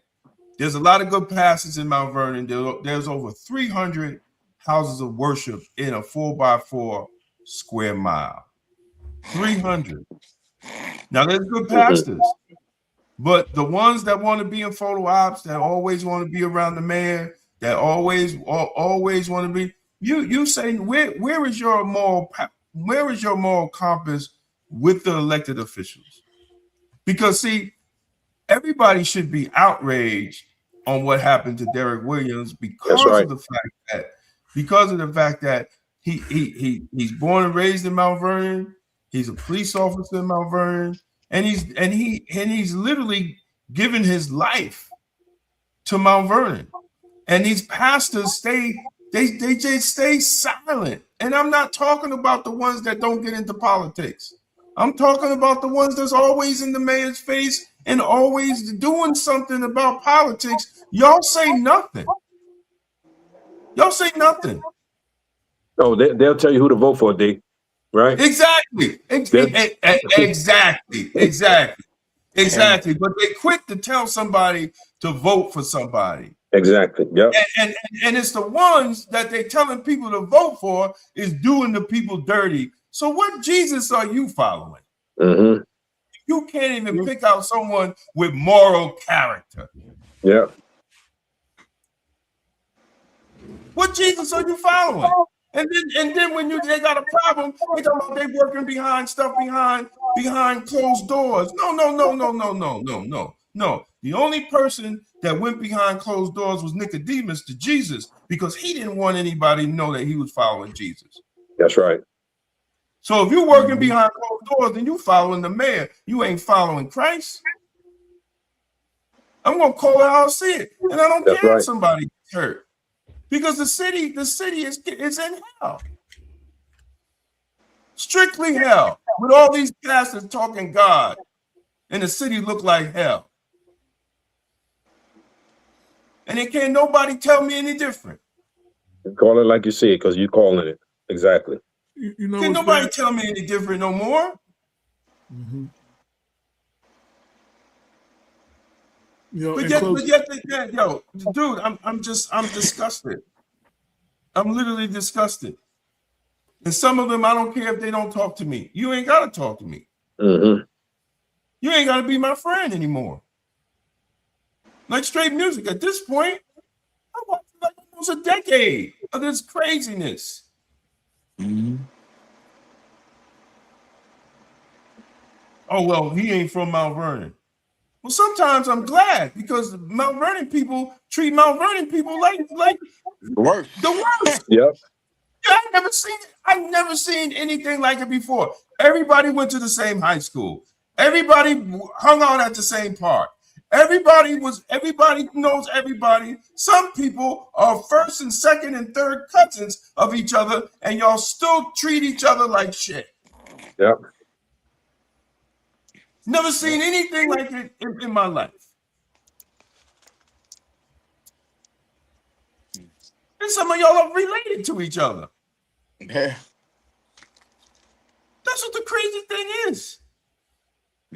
there's a lot of good pastors in Mount Vernon. There's over 300 houses of worship in a 4x4 square mile. 300. Now there's good pastors, but the ones that want to be in photo ops, that always want to be around the mayor, that always want to be, you saying where is your moral compass with the elected officials? Because see, everybody should be outraged on what happened to Derek Williams because of the fact that he's born and raised in Mount Vernon. He's a police officer in Mount Vernon, and he's literally given his life to Mount Vernon. And these pastors they just stay silent. And I'm not talking about the ones that don't get into politics. I'm talking about the ones that's always in the mayor's face and always doing something about politics. Y'all say nothing. Oh, they'll tell you who to vote for, D. Right? Exactly. But they quit to tell somebody to vote for somebody. Exactly. Yep. And it's the ones that they're telling people to vote for is doing the people dirty. So what Jesus are you following? Mm-hmm. You can't even pick out someone with moral character. Yeah. What Jesus are you following? And then when they got a problem, they talking about they working behind closed doors. No. The only person that went behind closed doors was Nicodemus to Jesus, because he didn't want anybody to know that he was following Jesus. That's right. So if you're working behind closed doors, then you following the mayor. You ain't following Christ. I'm gonna call it how I see it, and I don't care if somebody gets hurt, because the city is in hell, strictly hell, with all these pastors talking God, and the city look like hell, and it can't nobody tell me any different. Call it like you see it, because you're calling it exactly. You know, Can nobody tell me any different no more? Mm-hmm. You know, but yet, yo, dude, I'm disgusted. I'm literally disgusted. And some of them, I don't care if they don't talk to me. You ain't gotta talk to me. Mm-hmm. You ain't gotta be my friend anymore. Like straight music. At this point, I watched like almost a decade of this craziness. Mm-hmm. Oh well, he ain't from Mount Vernon. Well, sometimes I'm glad, because Mount Vernon people treat Mount Vernon people like The worst. Yep. I've never seen anything like it before. Everybody went to the same high school. Everybody hung out at the same park. Everybody knows everybody. Some people are first and second and third cousins of each other, and y'all still treat each other like shit. Yep. Never seen anything like it in my life. And some of y'all are related to each other. Yeah. That's what the crazy thing is.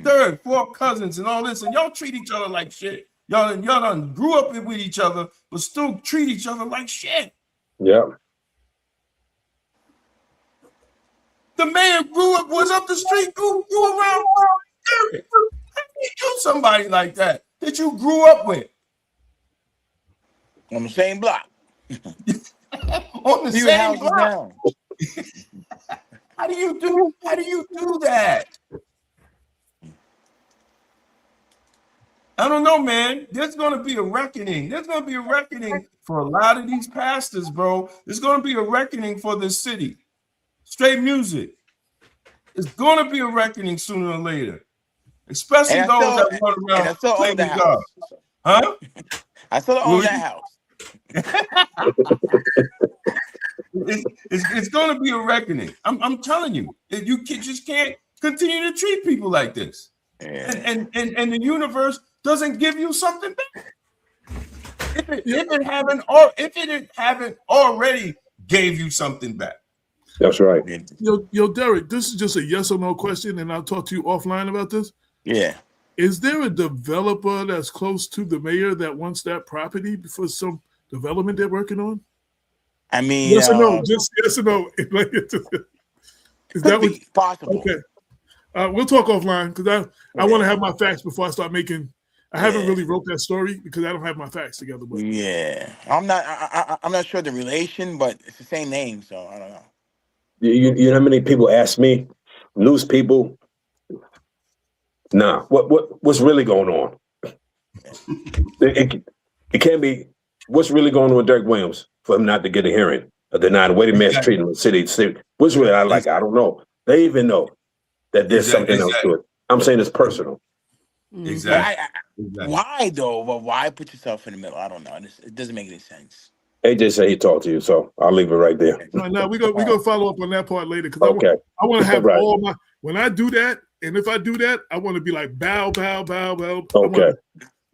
Third, fourth cousins and all this, and y'all treat each other like shit. Y'all done grew up with each other, but still treat each other like shit. Yep. The man was up the street, grew around. How do you do somebody like that you grew up with? On the same block. On the same block. How do you do that? I don't know, man. There's going to be a reckoning. There's going to be a reckoning for a lot of these pastors, bro. There's going to be a reckoning for this city. Straight music. It's going to be a reckoning sooner or later. Especially those that run around playing with God. Huh? I still own that house. It's going to be a reckoning. I'm telling you. You just can't continue to treat people like this. Yeah. And the universe doesn't give you something back. If it haven't already gave you something back. That's right. Yo, Derek, this is just a yes or no question, and I'll talk to you offline about this. Yeah. Is there a developer that's close to the mayor that wants that property for some development they're working on? I mean, yes or no? Just yes or no. Is that what, possible? Okay. We'll talk offline, because I want to have my facts before I start making. I haven't really wrote that story because I don't have my facts together. But yeah, I'm not sure the relation, but it's the same name, so I don't know. You know how many people ask me, news people, nah, what's really going on? It can't be what's really going on with Dirk Williams for him not to get a hearing or deny the way the man's treating the city. What's really I don't know. They even know that there's something else to it. I'm saying it's personal. Exactly. Why though? Well, why put yourself in the middle? I don't know. It doesn't make any sense. AJ said he talked to you, so I'll leave it right there. No, we go follow up on that part later, because I want to have all my. When I do that, and if I do that, I want to be like bow. Okay.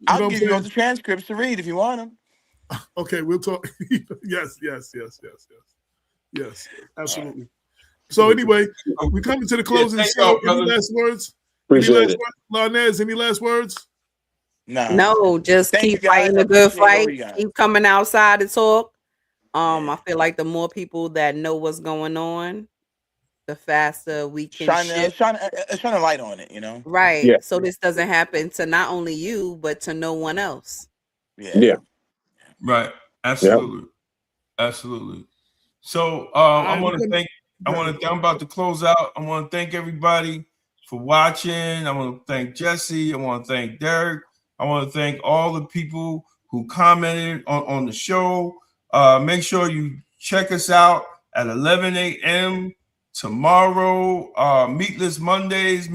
I'll give you all the transcripts to read if you want them. Okay, we'll talk. Yes, absolutely. So anyway, we're coming to the closing show. Any last words? Appreciate it. Larnez, any last words? No, just keep fighting the good fight. Keep coming outside to talk. I feel like the more people that know what's going on, the faster we can shine a light on it, you know? Right. Yeah. So this doesn't happen to not only you, but to no one else. Yeah. Right. Absolutely. Absolutely. So I want to thank. I'm about to close out. I want to thank everybody for watching. I want to thank Jesse. I want to thank Derek. I want to thank all the people who commented on the show. Make sure you check us out at 11 a.m. tomorrow. Meatless Mondays,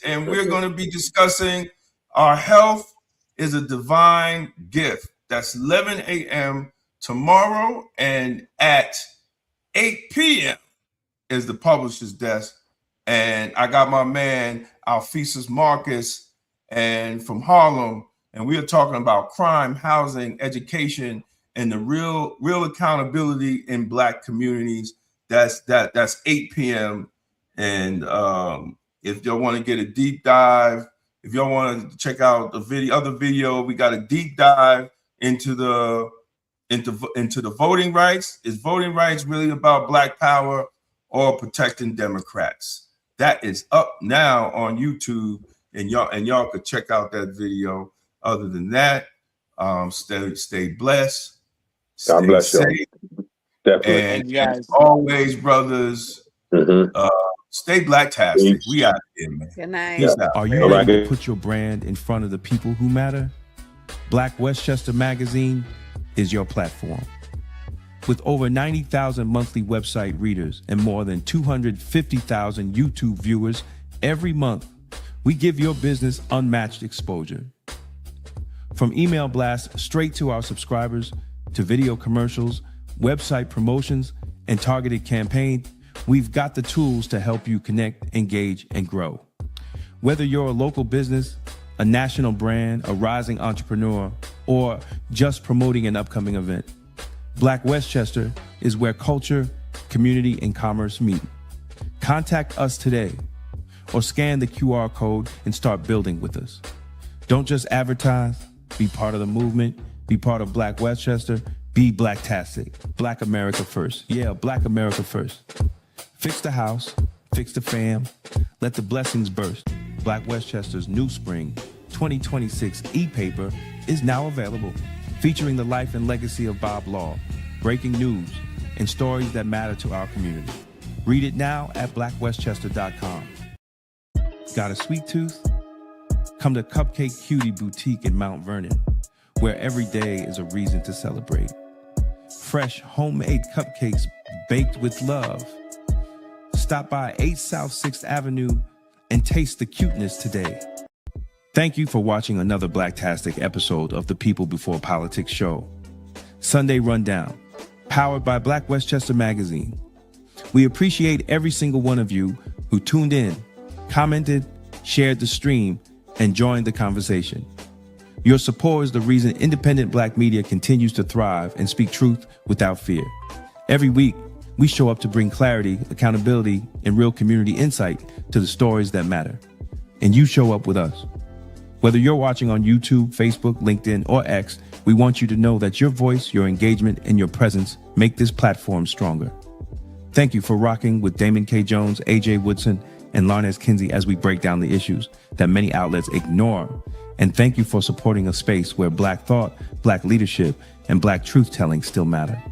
and we're going to be discussing our health is a divine gift. That's 11 a.m. tomorrow, and at 8 p.m. is the publisher's desk. And I got my man, Alphesus Marcus, and from Harlem, and we are talking about crime, housing, education, and the real accountability in Black communities. That's 8 p.m. And if y'all want to get a deep dive, if y'all want to check out the other video, we got a deep dive into the voting rights. Is voting rights really about Black power or protecting Democrats? That is up now on YouTube, and y'all could check out that video. Other than that, stay blessed. God bless you. Definitely. And guys. as always, brothers, stay Blacktastic. We out here, man. Good night. Peace out. Are you ready to put your brand in front of the people who matter? Black Westchester Magazine is your platform. With over 90,000 monthly website readers and more than 250,000 YouTube viewers every month, we give your business unmatched exposure. From email blasts straight to our subscribers, to video commercials, website promotions, and targeted campaigns, we've got the tools to help you connect, engage, and grow. Whether you're a local business, a national brand, a rising entrepreneur, or just promoting an upcoming event, Black Westchester is where culture, community, and commerce meet. Contact us today or scan the QR code and start building with us. Don't just advertise, be part of the movement, be part of Black Westchester, be Blacktastic. Black America first. Yeah, Black America first. Fix the house, fix the fam, let the blessings burst. Black Westchester's New Spring 2026 e-paper is now available, featuring the life and legacy of Bob Law, breaking news, and stories that matter to our community. Read it now at blackwestchester.com. Got a sweet tooth? Come to Cupcake Cutie Boutique in Mount Vernon, where every day is a reason to celebrate. Fresh homemade cupcakes baked with love. Stop by 8 South 6th Avenue and taste the cuteness today. Thank you for watching another Blacktastic episode of the People Before Politics show. Sunday Rundown, powered by Black Westchester Magazine. We appreciate every single one of you who tuned in, commented, shared the stream, and joined the conversation. Your support is the reason independent Black media continues to thrive and speak truth without fear. Every week, we show up to bring clarity, accountability, and real community insight to the stories that matter. And you show up with us. Whether you're watching on YouTube, Facebook, LinkedIn, or X, we want you to know that your voice, your engagement, and your presence make this platform stronger. Thank you for rocking with Damon K. Jones, AJ Woodson, and Larnez Kinsey as we break down the issues that many outlets ignore. And thank you for supporting a space where Black thought, Black leadership, and Black truth-telling still matter.